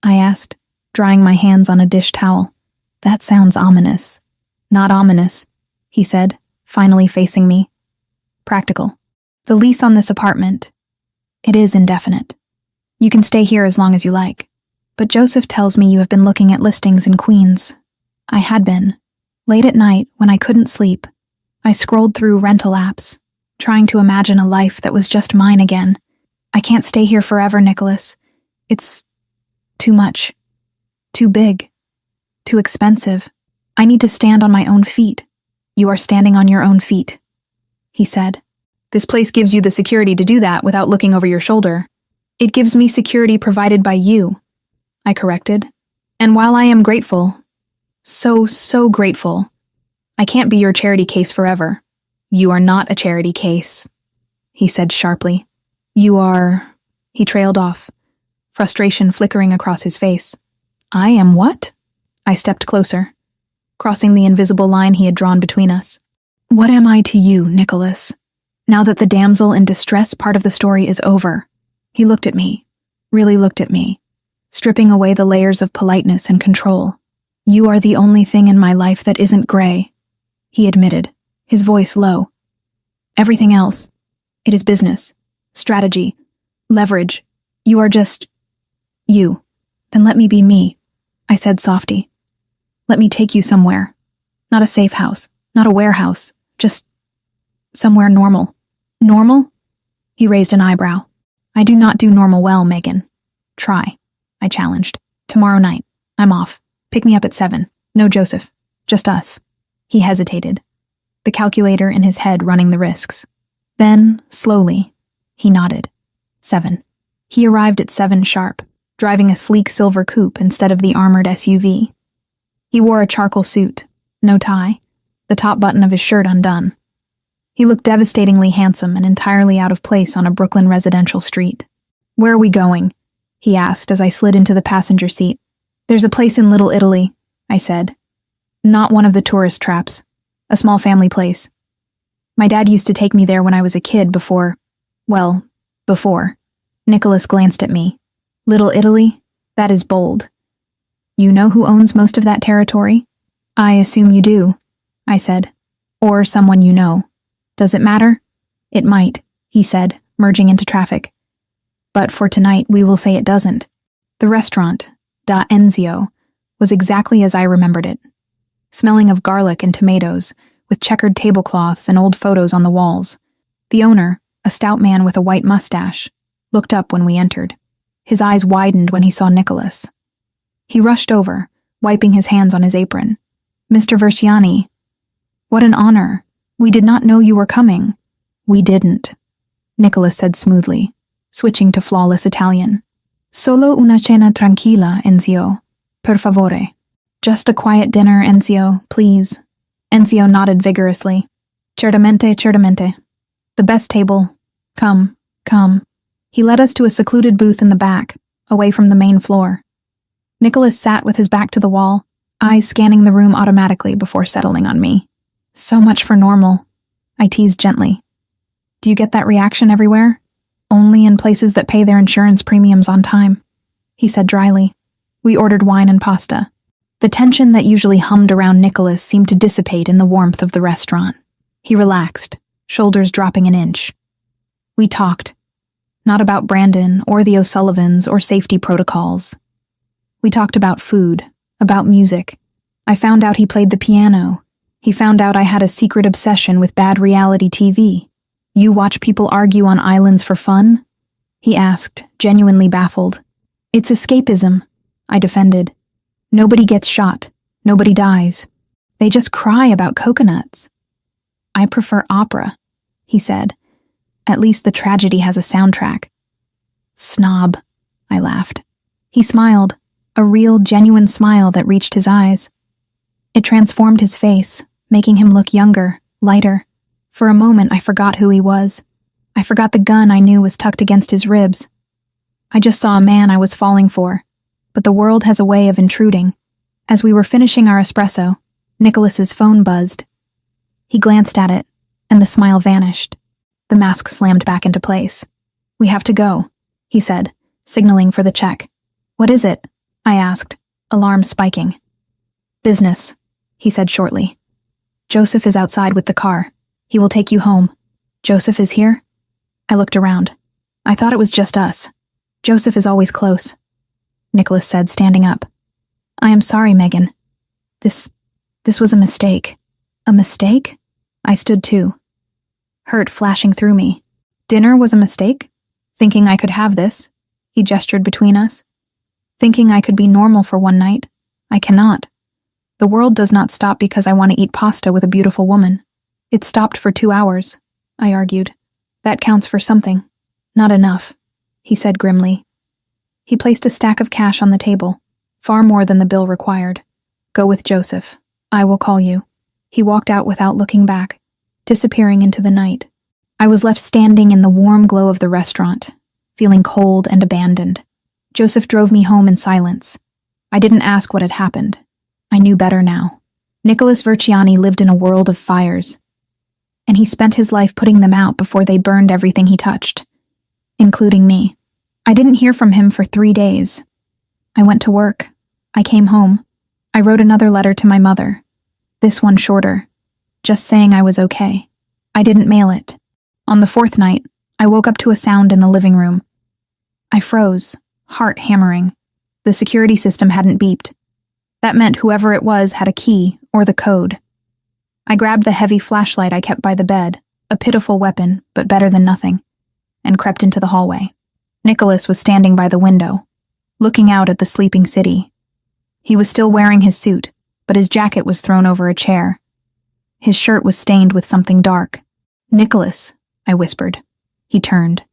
I asked, drying my hands on a dish towel. "That sounds ominous." "Not ominous," he said, finally facing me. "Practical. The lease on this apartment, it is indefinite. You can stay here as long as you like. But Joseph tells me you have been looking at listings in Queens." I had been. Late at night, when I couldn't sleep, I scrolled through rental apps, trying to imagine a life that was just mine again. "I can't stay here forever, Nicholas. It's too much. Too big. Too expensive. I need to stand on my own feet." "You are standing on your own feet," he said. "This place gives you the security to do that without looking over your shoulder." "It gives me security provided by you," I corrected. "And while I am grateful, so grateful, I can't be your charity case forever." "You are not a charity case," he said sharply. "You are—" He trailed off, frustration flickering across his face. "I am what?" I stepped closer, crossing the invisible line he had drawn between us. "What am I to you, Nicholas? Now that the damsel in distress part of the story is over." He looked at me, really looked at me, stripping away the layers of politeness and control. "You are the only thing in my life that isn't gray," he admitted, his voice low. "Everything else, it is business, strategy, leverage. You are just you." "Then let me be me," I said softly. "Let me take you somewhere. Not a safe house, not a warehouse, just somewhere normal." "Normal?" He raised an eyebrow. "I do not do normal well, Megan." "Try," I challenged. "Tomorrow night. I'm off. Pick me up at 7. No Joseph. Just us." He hesitated, the calculator in his head running the risks. Then, slowly, He nodded. 7. He arrived at 7 sharp, driving a sleek silver coupe instead of the armored SUV. He wore a charcoal suit, no tie, the top button of his shirt undone. He looked devastatingly handsome and entirely out of place on a Brooklyn residential street. "Where are we going?" he asked as I slid into the passenger seat. "There's a place in Little Italy," I said. "Not one of the tourist traps. A small family place. My dad used to take me there when I was a kid before. Nicholas glanced at me. "Little Italy? That is bold. You know who owns most of that territory?" "I assume you do," I said. "Or someone you know. Does it matter?" "It might," he said, merging into traffic. "But for tonight, we will say it doesn't." The restaurant, Da Enzio, was exactly as I remembered it. Smelling of garlic and tomatoes, with checkered tablecloths and old photos on the walls. The owner, a stout man with a white mustache, looked up when we entered. His eyes widened when he saw Nicholas. He rushed over, wiping his hands on his apron. "Mr. Versiani." "What an honor. We did not know you were coming." "We didn't," Nicholas said smoothly, switching to flawless Italian. "Solo una cena tranquilla, Enzio. Per favore." "Just a quiet dinner, Enzio, please." Enzio nodded vigorously. "Certamente, certamente. The best table. Come, come." He led us to a secluded booth in the back, away from the main floor. Nicholas sat with his back to the wall, eyes scanning the room automatically before settling on me. "So much for normal," I teased gently. "Do you get that reaction everywhere? Only in places that pay their insurance premiums on time," he said dryly. We ordered wine and pasta. The tension that usually hummed around Nicholas seemed to dissipate in the warmth of the restaurant. He relaxed, shoulders dropping an inch. We talked. Not about Brandon or the O'Sullivans or safety protocols. We talked about food, about music. I found out he played the piano. He found out I had a secret obsession with bad reality TV. "You watch people argue on islands for fun?" he asked, genuinely baffled. "It's escapism," I defended. "Nobody gets shot. Nobody dies. They just cry about coconuts." "I prefer opera," he said. "At least the tragedy has a soundtrack." "Snob," I laughed. He smiled, a real, genuine smile that reached his eyes. It transformed his face, making him look younger, lighter. For a moment, I forgot who he was. I forgot the gun I knew was tucked against his ribs. I just saw a man I was falling for, but the world has a way of intruding. As we were finishing our espresso, Nicholas's phone buzzed. He glanced at it, and the smile vanished. The mask slammed back into place. "We have to go," he said, signaling for the check. "What is it?" I asked, alarm spiking. "Business," he said shortly. "Joseph is outside with the car. He will take you home." "Joseph is here?" I looked around. I thought it was just us. "Joseph is always close," Nicholas said, standing up. "I am sorry, Megan. This was a mistake." "A mistake?" I stood too, hurt flashing through me. "Dinner was a mistake? Thinking I could have this?" He gestured between us. "Thinking I could be normal for one night? I cannot. The world does not stop because I want to eat pasta with a beautiful woman. It stopped for 2 hours," I argued. "That counts for something." "Not enough," he said grimly. He placed a stack of cash on the table, far more than the bill required. "Go with Joseph. I will call you." He walked out without looking back, disappearing into the night. I was left standing in the warm glow of the restaurant, feeling cold and abandoned. Joseph drove me home in silence. I didn't ask what had happened. I knew better now. Nicholas Verciani lived in a world of fires, and he spent his life putting them out before they burned everything he touched, including me. I didn't hear from him for 3 days. I went to work. I came home. I wrote another letter to my mother. This one shorter, just saying I was okay. I didn't mail it. On the 4th night, I woke up to a sound in the living room. I froze, heart hammering. The security system hadn't beeped. That meant whoever it was had a key or the code. I grabbed the heavy flashlight I kept by the bed, a pitiful weapon, but better than nothing, and crept into the hallway. Nicholas was standing by the window, looking out at the sleeping city. He was still wearing his suit, but his jacket was thrown over a chair. His shirt was stained with something dark. "Nicholas," I whispered. He turned.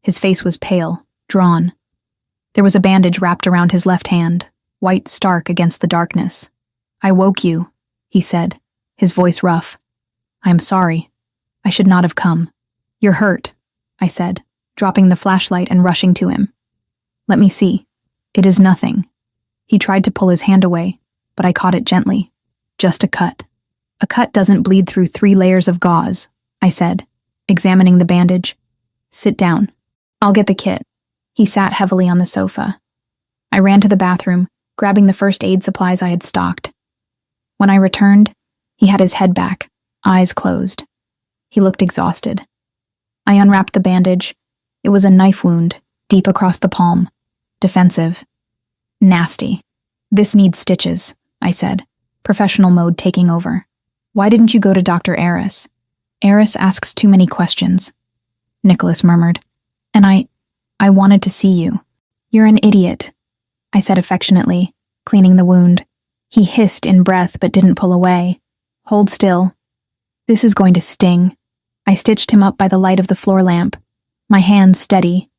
His face was pale, drawn. There was a bandage wrapped around his left hand, white stark against the darkness. "I woke you," he said, his voice rough. "I am sorry. I should not have come." "You're hurt," I said, dropping the flashlight and rushing to him. "Let me see." "It is nothing." He tried to pull his hand away, but I caught it gently. "Just a cut." "A cut doesn't bleed through 3 layers of gauze," I said, examining the bandage. "Sit down. I'll get the kit." He sat heavily on the sofa. I ran to the bathroom, grabbing the first aid supplies I had stocked. When I returned, he had his head back, eyes closed. He looked exhausted. I unwrapped the bandage. It was a knife wound, deep across the palm. Defensive. Nasty. "This needs stitches," I said, professional mode taking over. "Why didn't you go to Dr. Eris?" "Eris asks too many questions," Nicholas murmured. "And I wanted to see you." "You're an idiot," I said affectionately, cleaning the wound. He hissed in breath but didn't pull away. "Hold still. This is going to sting." I stitched him up by the light of the floor lamp, my hands steady.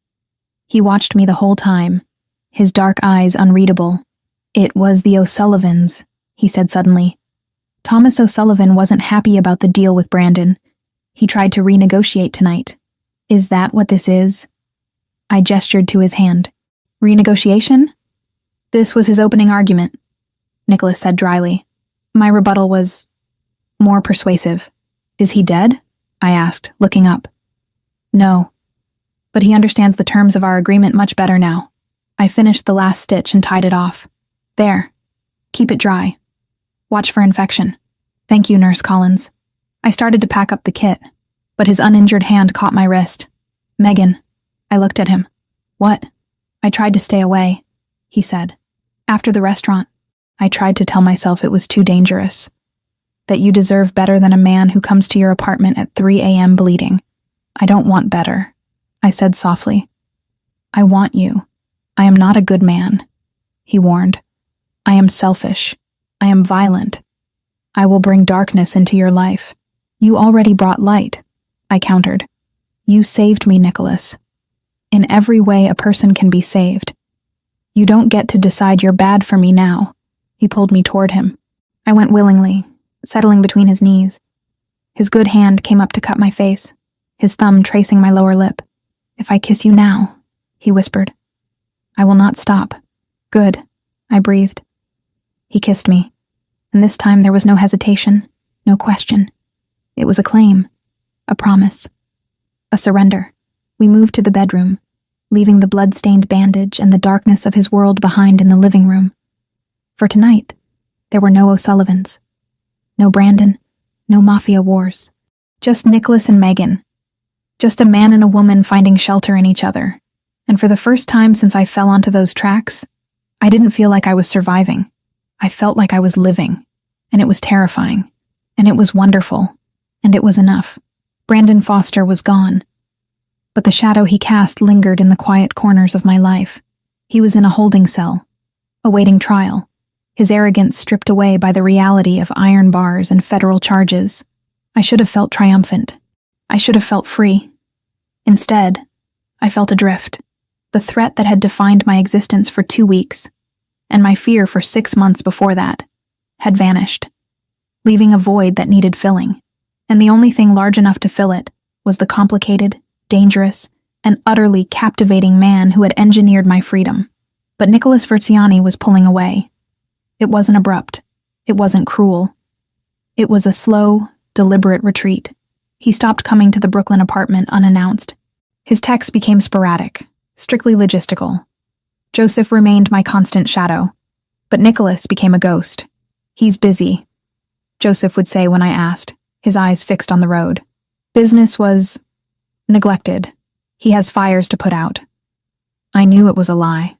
He watched me the whole time, his dark eyes unreadable. "It was the O'Sullivans," he said suddenly. "Thomas O'Sullivan wasn't happy about the deal with Brandon. He tried to renegotiate tonight. Is that what this is?" I gestured to his hand. "Renegotiation?" "This was his opening argument," Nicholas said dryly. My rebuttal was more persuasive. "Is he dead?" I asked, looking up. "No, but he understands the terms of our agreement much better now." I finished the last stitch and tied it off. "There. Keep it dry. Watch for infection." "Thank you, Nurse Collins." I started to pack up the kit, but his uninjured hand caught my wrist. "Megan." I looked at him. "What?" "I tried to stay away," he said. "After the restaurant, I tried to tell myself it was too dangerous. That you deserve better than a man who comes to your apartment at 3 a.m. bleeding." "I don't want better," I said softly. "I want you. I am not a good man," he warned. "I am selfish. I am violent. I will bring darkness into your life." "You already brought light," I countered. "You saved me, Nicholas. In every way a person can be saved. You don't get to decide you're bad for me now." He pulled me toward him. I went willingly, settling between his knees. His good hand came up to cut my face, his thumb tracing my lower lip. "If I kiss you now," he whispered, "I will not stop." "Good," I breathed. He kissed me, and this time there was no hesitation, no question. It was a claim, a promise, a surrender. We moved to the bedroom, leaving the blood-stained bandage and the darkness of his world behind in the living room. For tonight, there were no O'Sullivans, no Brandon, no Mafia wars. Just Nicholas and Megan. Just a man and a woman finding shelter in each other. And for the first time since I fell onto those tracks, I didn't feel like I was surviving. I felt like I was living, and it was terrifying, and it was wonderful, and it was enough. Brandon Foster was gone, but the shadow he cast lingered in the quiet corners of my life. He was in a holding cell, awaiting trial, his arrogance stripped away by the reality of iron bars and federal charges. I should have felt triumphant. I should have felt free. Instead, I felt adrift. The threat that had defined my existence for 2 weeks, and my fear for 6 months before that, had vanished, leaving a void that needed filling. And the only thing large enough to fill it was the complicated, dangerous, and utterly captivating man who had engineered my freedom. But Nicholas Verziani was pulling away. It wasn't abrupt. It wasn't cruel. It was a slow, deliberate retreat. He stopped coming to the Brooklyn apartment unannounced. His texts became sporadic, strictly logistical. Joseph remained my constant shadow, but Nicholas became a ghost. "He's busy," Joseph would say when I asked, his eyes fixed on the road. Business was neglected. He has fires to put out. I knew it was a lie,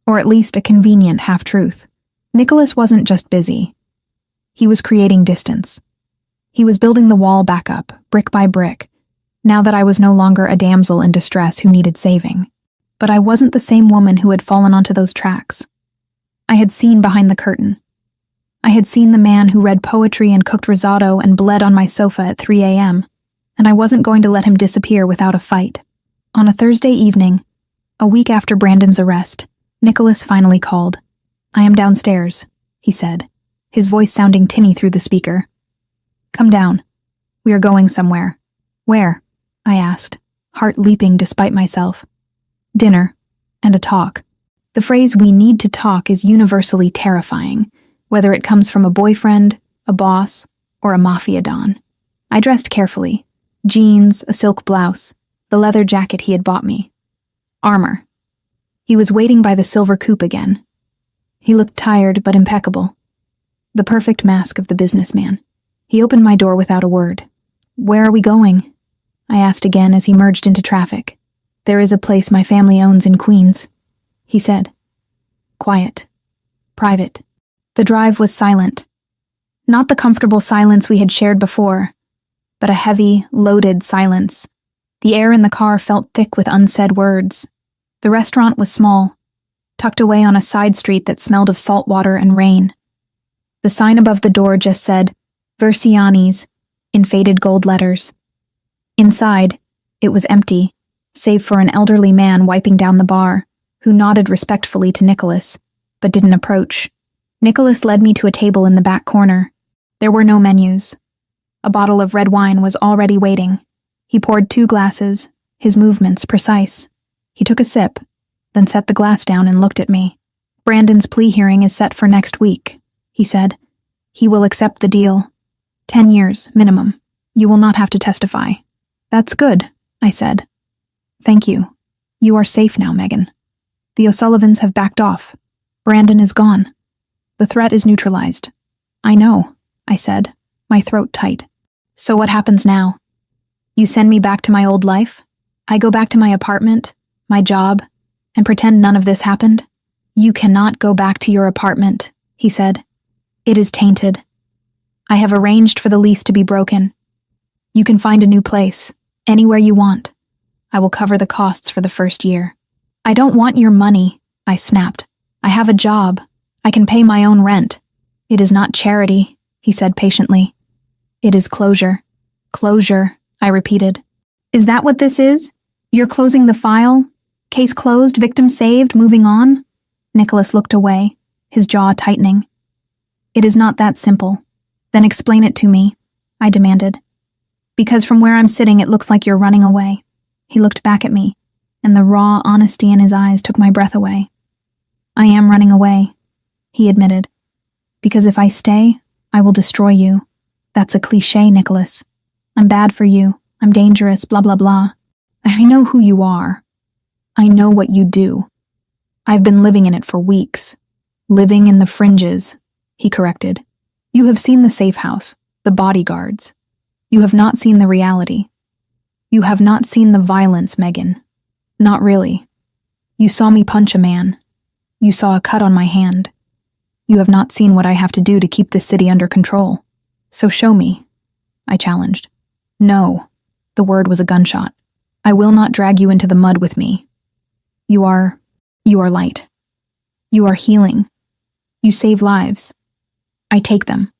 or at least a convenient half-truth. Nicholas wasn't just busy. He was creating distance. He was building the wall back up, brick by brick, now that I was no longer a damsel in distress who needed saving. But I wasn't the same woman who had fallen onto those tracks. I had seen behind the curtain. I had seen the man who read poetry and cooked risotto and bled on my sofa at 3 a.m., and I wasn't going to let him disappear without a fight. On a Thursday evening, a week after Brandon's arrest, Nicholas finally called. "I am downstairs," he said, his voice sounding tinny through the speaker. "Come down. We are going somewhere." "Where?" I asked, heart leaping despite myself. "Dinner. And a talk." The phrase "we need to talk" is universally terrifying, whether it comes from a boyfriend, a boss, or a Mafia don. I dressed carefully. Jeans, a silk blouse, the leather jacket he had bought me. Armor. He was waiting by the silver coupe again. He looked tired but impeccable. The perfect mask of the businessman. He opened my door without a word. "Where are we going?" I asked again as he merged into traffic. "There is a place my family owns in Queens," he said. Quiet. Private. The drive was silent. Not the comfortable silence we had shared before, but a heavy, loaded silence. The air in the car felt thick with unsaid words. The restaurant was small, tucked away on a side street that smelled of salt water and rain. The sign above the door just said, "Versiani's," in faded gold letters. Inside, it was empty, save for an elderly man wiping down the bar, who nodded respectfully to Nicholas, but didn't approach. Nicholas led me to a table in the back corner. There were no menus. A bottle of red wine was already waiting. He poured 2 glasses, his movements precise. He took a sip, then set the glass down and looked at me. "Brandon's plea hearing is set for next week," he said. "He will accept the deal. 10 years, minimum. You will not have to testify." "That's good," I said. "Thank you. You are safe now, Megan. The O'Sullivans have backed off. Brandon is gone. The threat is neutralized." "I know," I said, my throat tight. "So what happens now? You send me back to my old life? I go back to my apartment, my job, and pretend none of this happened?" "You cannot go back to your apartment," he said. "It is tainted. I have arranged for the lease to be broken. You can find a new place, anywhere you want. I will cover the costs for the first year." "I don't want your money," I snapped. "I have a job. I can pay my own rent." "It is not charity," he said patiently. "It is closure." "Closure," I repeated. "Is that what this is? You're closing the file? Case closed, victim saved, moving on?" Nicholas looked away, his jaw tightening. "It is not that simple." "Then explain it to me," I demanded. "Because from where I'm sitting it looks like you're running away." He looked back at me, and the raw honesty in his eyes took my breath away. "I am running away," he admitted. "Because if I stay, I will destroy you. That's a cliché, Nicholas. I'm bad for you. I'm dangerous, blah, blah, blah. I know who you are. I know what you do. I've been living in it for weeks. Living in the fringes," he corrected. "You have seen the safe house, the bodyguards. You have not seen the reality. You have not seen the violence, Megan. Not really. You saw me punch a man. You saw a cut on my hand. You have not seen what I have to do to keep this city under control. So show me," I challenged. "No," the word was a gunshot. "I will not drag you into the mud with me. You are light. You are healing. You save lives. I take them.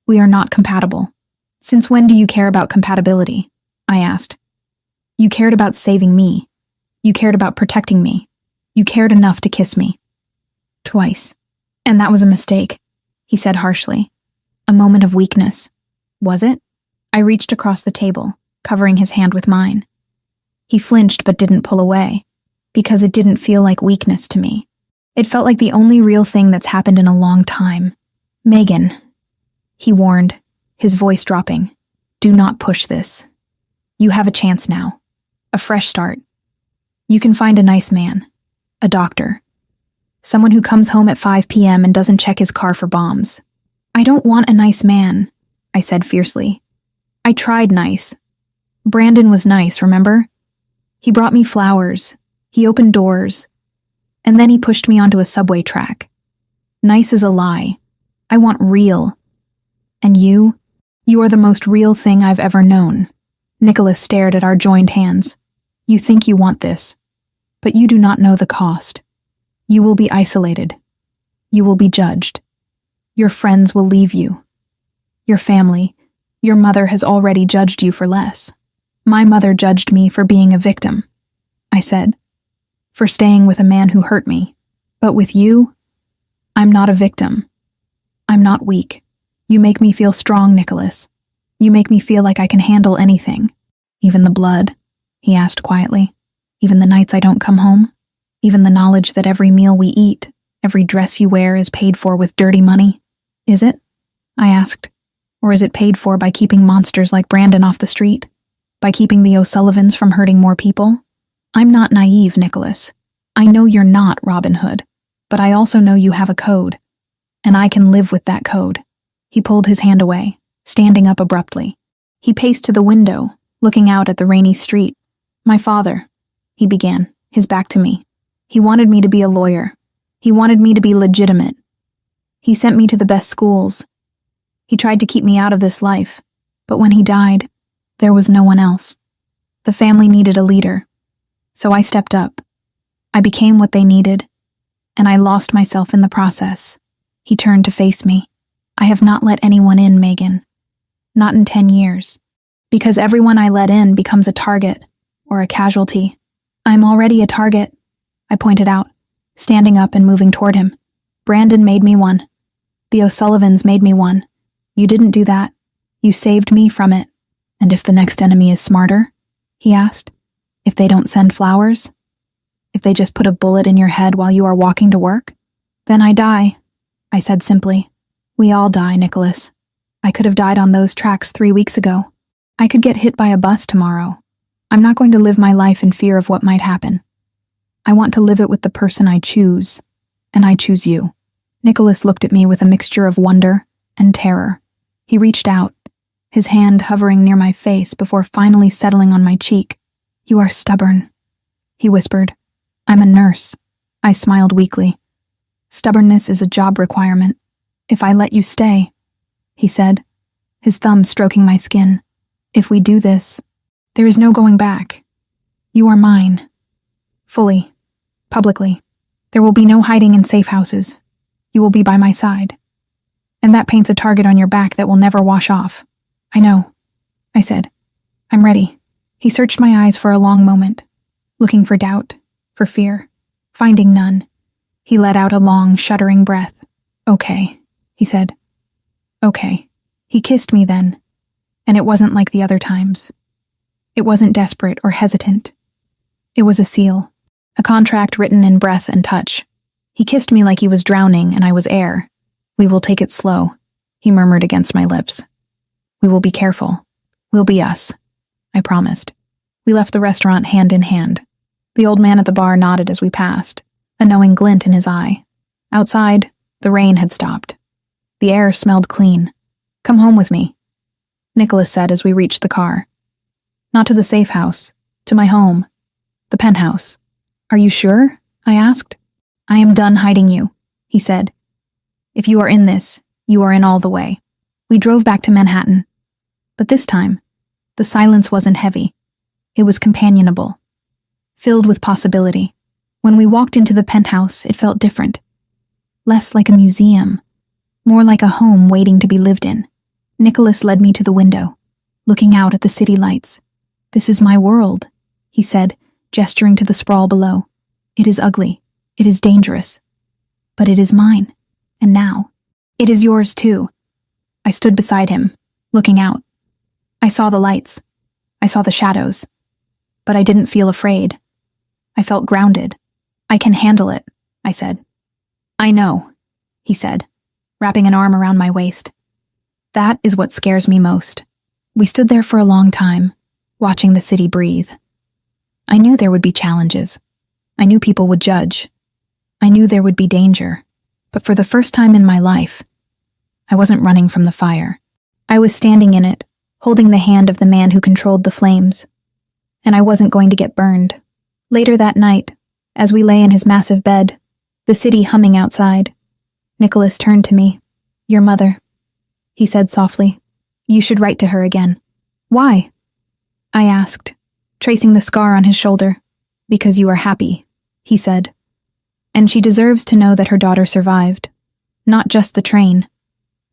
We are not compatible." "Since when do you care about compatibility?" I asked. "You cared about saving me. You cared about protecting me. You cared enough to kiss me. Twice. And that was a mistake," he said harshly. "A moment of weakness. Was it?" I reached across the table, covering his hand with mine. He flinched but didn't pull away, because it didn't feel like weakness to me. It felt like the only real thing that's happened in a long time. "Megan," he warned, his voice dropping. "Do not push this. You have a chance now. A fresh start. You can find a nice man. A doctor. Someone who comes home at 5 p.m. and doesn't check his car for bombs." "I don't want a nice man," I said fiercely. "I tried nice. Brandon was nice, remember? He brought me flowers. He opened doors. And then he pushed me onto a subway track. Nice is a lie. I want real. And you are the most real thing I've ever known." Nicholas stared at our joined hands. "You think you want this, but you do not know the cost. You will be isolated. You will be judged. Your friends will leave you. Your family, your mother has already judged you for less. My mother judged me for being a victim. I said, for staying with a man who hurt me. But with you, I'm not a victim. I'm not weak. You make me feel strong, Nicholas. You make me feel like I can handle anything. Even the blood, he asked quietly. Even the nights I don't come home? Even the knowledge that every meal we eat, every dress you wear is paid for with dirty money? Is it? I asked. Or is it paid for by keeping monsters like Brandon off the street? By keeping the O'Sullivans from hurting more people? I'm not naive, Nicholas. I know you're not Robin Hood, but I also know you have a code, and I can live with that code. He pulled his hand away, standing up abruptly. He paced to the window, looking out at the rainy street. My father, he began, his back to me. He wanted me to be a lawyer. He wanted me to be legitimate. He sent me to the best schools. He tried to keep me out of this life, but when he died, there was no one else. The family needed a leader, so I stepped up. I became what they needed, and I lost myself in the process. He turned to face me. I have not let anyone in, Megan. Not in 10 years. Because everyone I let in becomes a target, or a casualty. I'm already a target, I pointed out, standing up and moving toward him. Brandon made me one. The O'Sullivans made me one. You didn't do that. You saved me from it. And if the next enemy is smarter? He asked. If they don't send flowers? If they just put a bullet in your head while you are walking to work? Then I die, I said simply. We all die, Nicholas. I could have died on those tracks 3 weeks ago. I could get hit by a bus tomorrow. I'm not going to live my life in fear of what might happen. I want to live it with the person I choose, and I choose you. Nicholas looked at me with a mixture of wonder and terror. He reached out, his hand hovering near my face before finally settling on my cheek. You are stubborn, he whispered. I'm a nurse. I smiled weakly. Stubbornness is a job requirement. If I let you stay, he said, his thumb stroking my skin. If we do this, there is no going back. You are mine. Fully. Publicly. There will be no hiding in safe houses. You will be by my side. And that paints a target on your back that will never wash off. I know, I said. I'm ready. He searched my eyes for a long moment, looking for doubt, for fear. Finding none, he let out a long, shuddering breath. Okay, he said. Okay. He kissed me then, and it wasn't like the other times. It wasn't desperate or hesitant. It was a seal, a contract written in breath and touch. He kissed me like he was drowning and I was air. We will take it slow, he murmured against my lips. We will be careful. We'll be us, I promised. We left the restaurant hand in hand. The old man at the bar nodded as we passed, a knowing glint in his eye. Outside, the rain had stopped. The air smelled clean. Come home with me, Nicholas said as we reached the car. Not to the safe house, to my home, the penthouse. Are you sure? I asked. I am done hiding you, he said. If you are in this, you are in all the way. We drove back to Manhattan. But this time, the silence wasn't heavy. It was companionable, filled with possibility. When we walked into the penthouse, it felt different. Less like a museum, more like a home waiting to be lived in. Nicholas led me to the window, looking out at the city lights. This is my world, he said, gesturing to the sprawl below. It is ugly. It is dangerous. But it is mine. And now, it is yours too. I stood beside him, looking out. I saw the lights. I saw the shadows. But I didn't feel afraid. I felt grounded. I can handle it, I said. I know, he said, wrapping an arm around my waist. That is what scares me most. We stood there for a long time, watching the city breathe. I knew there would be challenges. I knew people would judge. I knew there would be danger. But for the first time in my life, I wasn't running from the fire. I was standing in it, holding the hand of the man who controlled the flames. And I wasn't going to get burned. Later that night, as we lay in his massive bed, the city humming outside, Nicholas turned to me. Your mother, he said softly. You should write to her again. Why? I asked, tracing the scar on his shoulder. Because you are happy, he said. And she deserves to know that her daughter survived. Not just the train,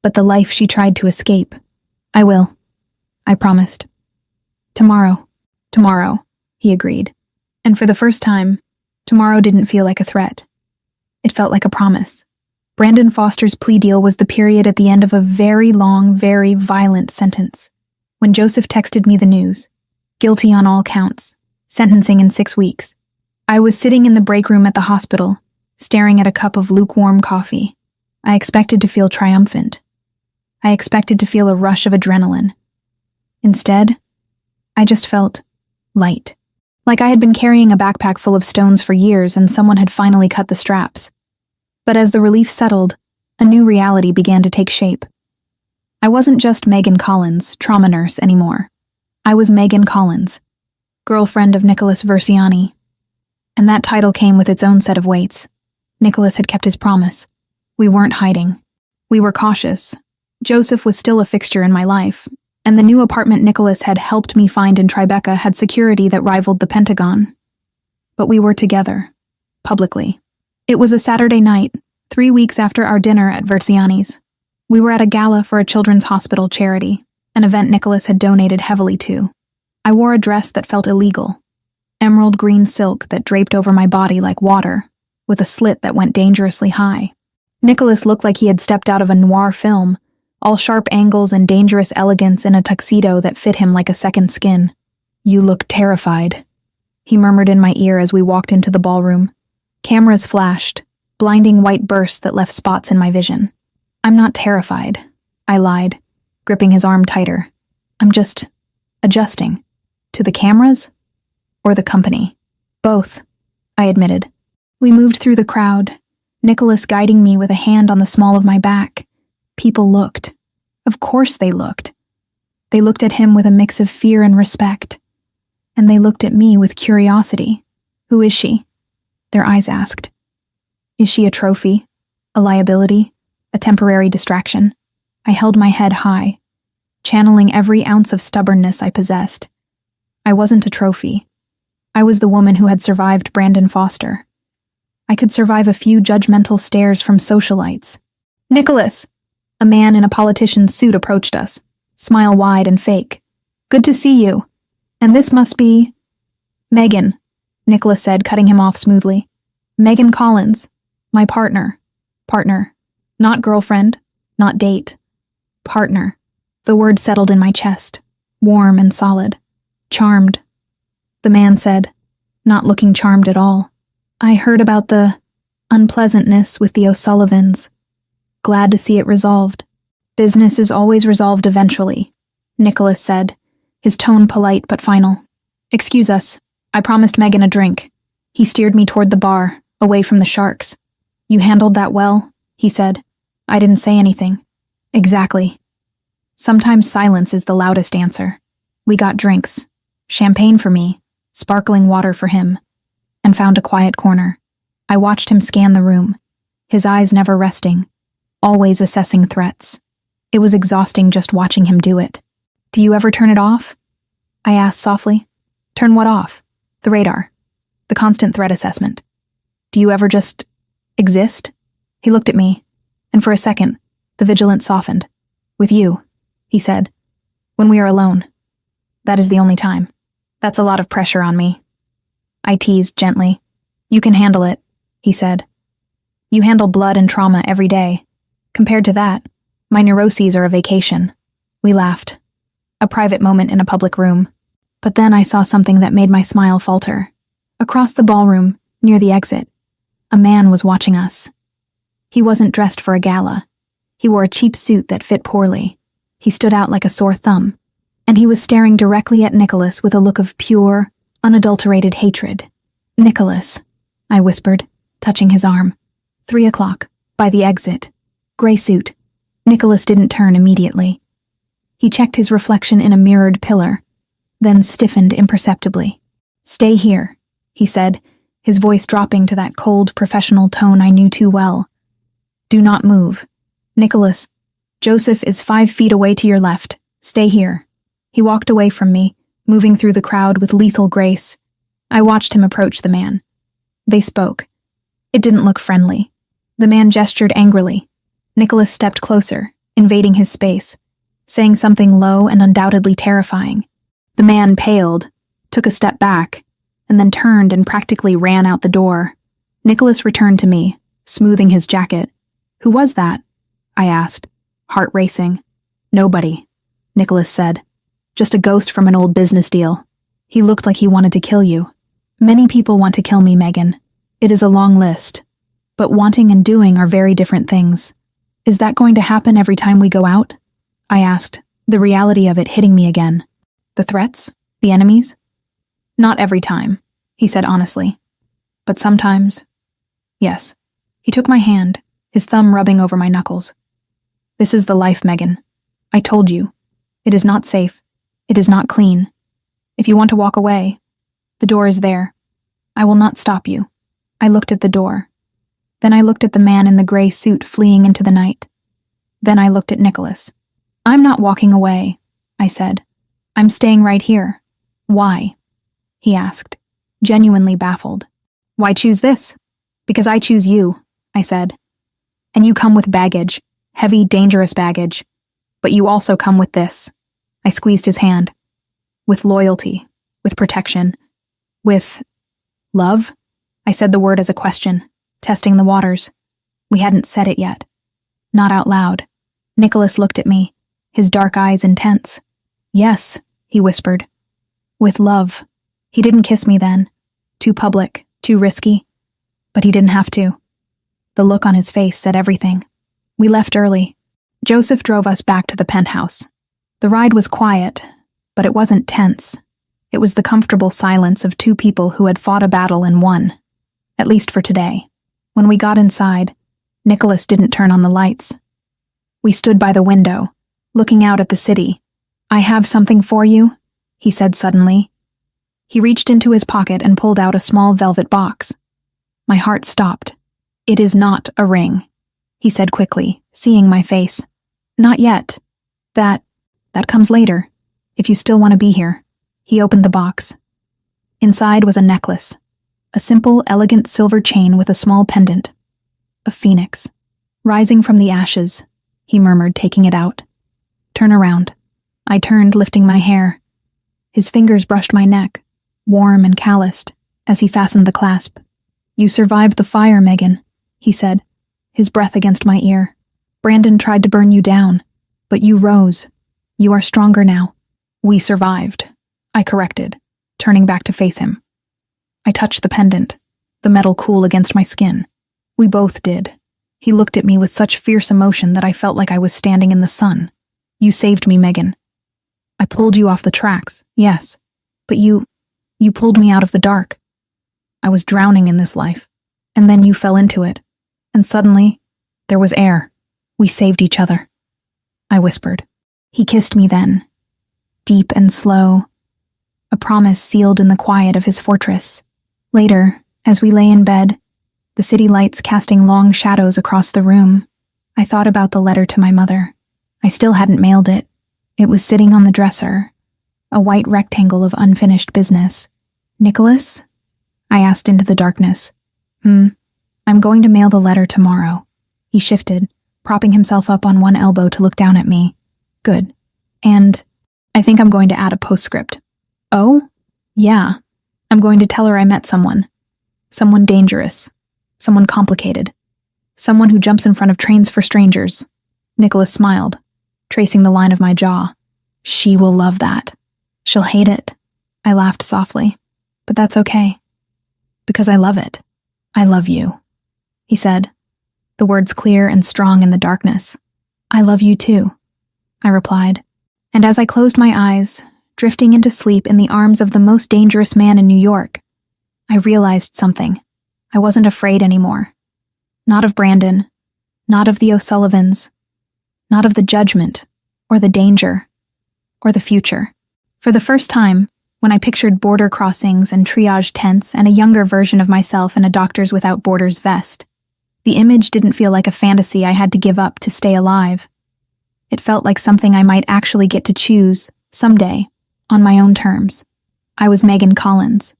but the life she tried to escape. I will, I promised. Tomorrow, he agreed. And for the first time, tomorrow didn't feel like a threat. It felt like a promise. Brandon Foster's plea deal was the period at the end of a very long, very violent sentence. When Joseph texted me the news, guilty on all counts, sentencing in 6 weeks, I was sitting in the break room at the hospital, staring at a cup of lukewarm coffee. I expected to feel triumphant. I expected to feel a rush of adrenaline. Instead, I just felt light. Like I had been carrying a backpack full of stones for years and someone had finally cut the straps. But as the relief settled, a new reality began to take shape. I wasn't just Megan Collins, trauma nurse, anymore. I was Megan Collins, girlfriend of Nicholas Versiani. And that title came with its own set of weights. Nicholas had kept his promise. We weren't hiding. We were cautious. Joseph was still a fixture in my life, and the new apartment Nicholas had helped me find in Tribeca had security that rivaled the Pentagon. But we were together, publicly. It was a Saturday night, 3 weeks after our dinner at Versiani's. We were at a gala for a children's hospital charity, an event Nicholas had donated heavily to. I wore a dress that felt illegal, emerald green silk that draped over my body like water, with a slit that went dangerously high. Nicholas looked like he had stepped out of a noir film, all sharp angles and dangerous elegance in a tuxedo that fit him like a second skin. "You look terrified," he murmured in my ear as we walked into the ballroom. Cameras flashed, blinding white bursts that left spots in my vision. "I'm not terrified," I lied, gripping his arm tighter. "I'm just adjusting. To the cameras? Or the company?" "Both," I admitted. We moved through the crowd, Nicholas guiding me with a hand on the small of my back. People looked. Of course they looked. They looked at him with a mix of fear and respect. And they looked at me with curiosity. "Who is she?" their eyes asked. "Is she a trophy? A liability? A temporary distraction?" I held my head high, channeling every ounce of stubbornness I possessed. I wasn't a trophy. I was the woman who had survived Brandon Foster. I could survive a few judgmental stares from socialites. "Nicholas!" A man in a politician's suit approached us, smile wide and fake. "Good to see you. And this must be..." "Megan," Nicholas said, cutting him off smoothly. "Megan Collins. My partner. Partner. Not girlfriend. Not date. Partner." The word settled in my chest, warm and solid. "Charmed," the man said, not looking charmed at all. "I heard about the unpleasantness with the O'Sullivans. Glad to see it resolved." "Business is always resolved eventually," Nicholas said, his tone polite but final. "Excuse us. I promised Megan a drink." He steered me toward the bar, away from the sharks. "You handled that well," he said. I didn't say anything. "Exactly. Sometimes silence is the loudest answer." We got drinks. Champagne for me, sparkling water for him, and found a quiet corner. I watched him scan the room, his eyes never resting, always assessing threats. It was exhausting just watching him do it. "Do you ever turn it off?" I asked softly. "Turn what off?" "The radar. The constant threat assessment. Do you ever just exist?" He looked at me, and for a second, the vigilance softened. "With you," he said. "When we are alone. That is the only time." "That's a lot of pressure on me." I teased gently. "You can handle it," he said. "You handle blood and trauma every day. Compared to that, my neuroses are a vacation." We laughed. A private moment in a public room. But then I saw something that made my smile falter. Across the ballroom, near the exit, a man was watching us. He wasn't dressed for a gala. He wore a cheap suit that fit poorly. He stood out like a sore thumb. And he was staring directly at Nicholas with a look of pure, unadulterated hatred. "Nicholas," I whispered, touching his arm. 3 o'clock, by the exit. Gray suit. Nicholas didn't turn immediately. He checked his reflection in a mirrored pillar, then stiffened imperceptibly. "Stay here," he said, his voice dropping to that cold, professional tone I knew too well. "Do not move. Nicholas, Joseph is 5 feet away to your left. Stay here." He walked away from me, moving through the crowd with lethal grace. I watched him approach the man. They spoke. It didn't look friendly. The man gestured angrily. Nicholas stepped closer, invading his space, saying something low and undoubtedly terrifying. The man paled, took a step back, and then turned and practically ran out the door. Nicholas returned to me, smoothing his jacket. "Who was that?" I asked, heart racing. "Nobody," Nicholas said. "Just a ghost from an old business deal. He looked like he wanted to kill you." "Many people want to kill me, Megan. It is a long list. But wanting and doing are very different things. Is that going to happen every time we go out?" I asked, the reality of it hitting me again. "The threats? The enemies?" "Not every time," he said honestly. "But sometimes. Yes." He took my hand, his thumb rubbing over my knuckles. "This is the life, Megan. I told you. It is not safe. It is not clean. If you want to walk away, the door is there. I will not stop you." I looked at the door. Then I looked at the man in the gray suit fleeing into the night. Then I looked at Nicholas. "I'm not walking away," I said. "I'm staying right here." "Why?" he asked, genuinely baffled. "Why choose this?" "Because I choose you," I said. "And you come with baggage, heavy, dangerous baggage. But you also come with this." I squeezed his hand. "With loyalty, with protection, with love?" I said the word as a question, testing the waters. We hadn't said it yet. Not out loud. Nicholas looked at me, his dark eyes intense. "Yes," he whispered. "With love." He didn't kiss me then. Too public, too risky. But he didn't have to. The look on his face said everything. We left early. Joseph drove us back to the penthouse. The ride was quiet, but it wasn't tense. It was the comfortable silence of two people who had fought a battle and won. At least for today. When we got inside, Nicholas didn't turn on the lights. We stood by the window, looking out at the city. "I have something for you," he said suddenly. He reached into his pocket and pulled out a small velvet box. My heart stopped. "It is not a ring," he said quickly, seeing my face. "Not yet. That comes later, if you still want to be here." He opened the box. Inside was a necklace, a simple, elegant silver chain with a small pendant. A phoenix. "Rising from the ashes," he murmured, taking it out. "Turn around." I turned, lifting my hair. His fingers brushed my neck, warm and calloused, as he fastened the clasp. "You survived the fire, Megan," he said, his breath against my ear. "Brandon tried to burn you down, but you rose. You are stronger now." "We survived," I corrected, turning back to face him. I touched the pendant, the metal cool against my skin. We both did. He looked at me with such fierce emotion that I felt like I was standing in the sun. "You saved me, Megan. I pulled you off the tracks, yes, but you pulled me out of the dark. I was drowning in this life, and then you fell into it, and suddenly, there was air. We saved each other," I whispered. He kissed me then, deep and slow, a promise sealed in the quiet of his fortress. Later, as we lay in bed, the city lights casting long shadows across the room, I thought about the letter to my mother. I still hadn't mailed it. It was sitting on the dresser, a white rectangle of unfinished business. "Nicholas?" I asked into the darkness. I'm going to mail the letter tomorrow." He shifted, propping himself up on one elbow to look down at me. "Good. And I think I'm going to add a postscript." "Oh? Yeah. I'm going to tell her I met someone. Someone dangerous. Someone complicated. Someone who jumps in front of trains for strangers." Nicholas smiled, tracing the line of my jaw. "She will love that. She'll hate it." I laughed softly. "But that's okay. Because I love it. I love you," he said, the words clear and strong in the darkness. "I love you too," I replied. And as I closed my eyes, drifting into sleep in the arms of the most dangerous man in New York, I realized something. I wasn't afraid anymore. Not of Brandon, not of the O'Sullivans, not of the judgment, or the danger, or the future. For the first time, when I pictured border crossings and triage tents and a younger version of myself in a Doctors Without Borders vest, the image didn't feel like a fantasy I had to give up to stay alive. It felt like something I might actually get to choose, someday, on my own terms. I was Megan Collins.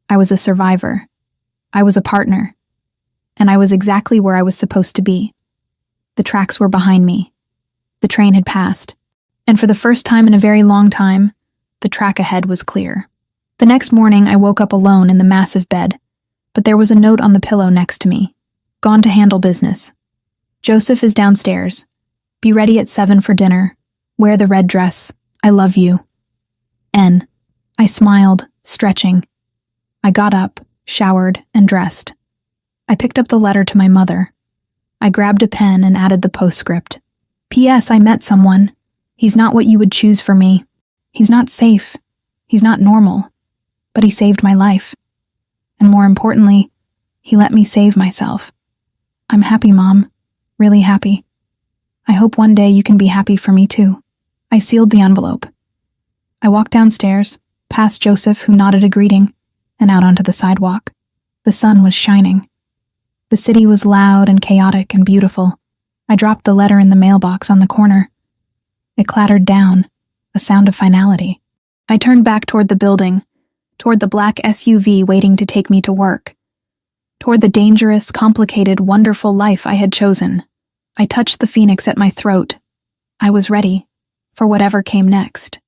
I was a survivor. I was a partner. And I was exactly where I was supposed to be. The tracks were behind me. The train had passed. And for the first time in a very long time, the track ahead was clear. The next morning, I woke up alone in the massive bed, but there was a note on the pillow next to me. Gone to handle business. Joseph is downstairs. Be ready at 7 for dinner. Wear the red dress. I love you. N. I smiled, stretching. I got up, showered, and dressed. I picked up the letter to my mother. I grabbed a pen and added the postscript. P.S. I met someone. He's not what you would choose for me. He's not safe. He's not normal. But he saved my life. And more importantly, he let me save myself. I'm happy, Mom. Really happy. I hope one day you can be happy for me too. I sealed the envelope. I walked downstairs, past Joseph, who nodded a greeting, and out onto the sidewalk. The sun was shining. The city was loud and chaotic and beautiful. I dropped the letter in the mailbox on the corner. It clattered down, a sound of finality. I turned back toward the building, toward the black SUV waiting to take me to work, toward the dangerous, complicated, wonderful life I had chosen. I touched the phoenix at my throat. I was ready for whatever came next.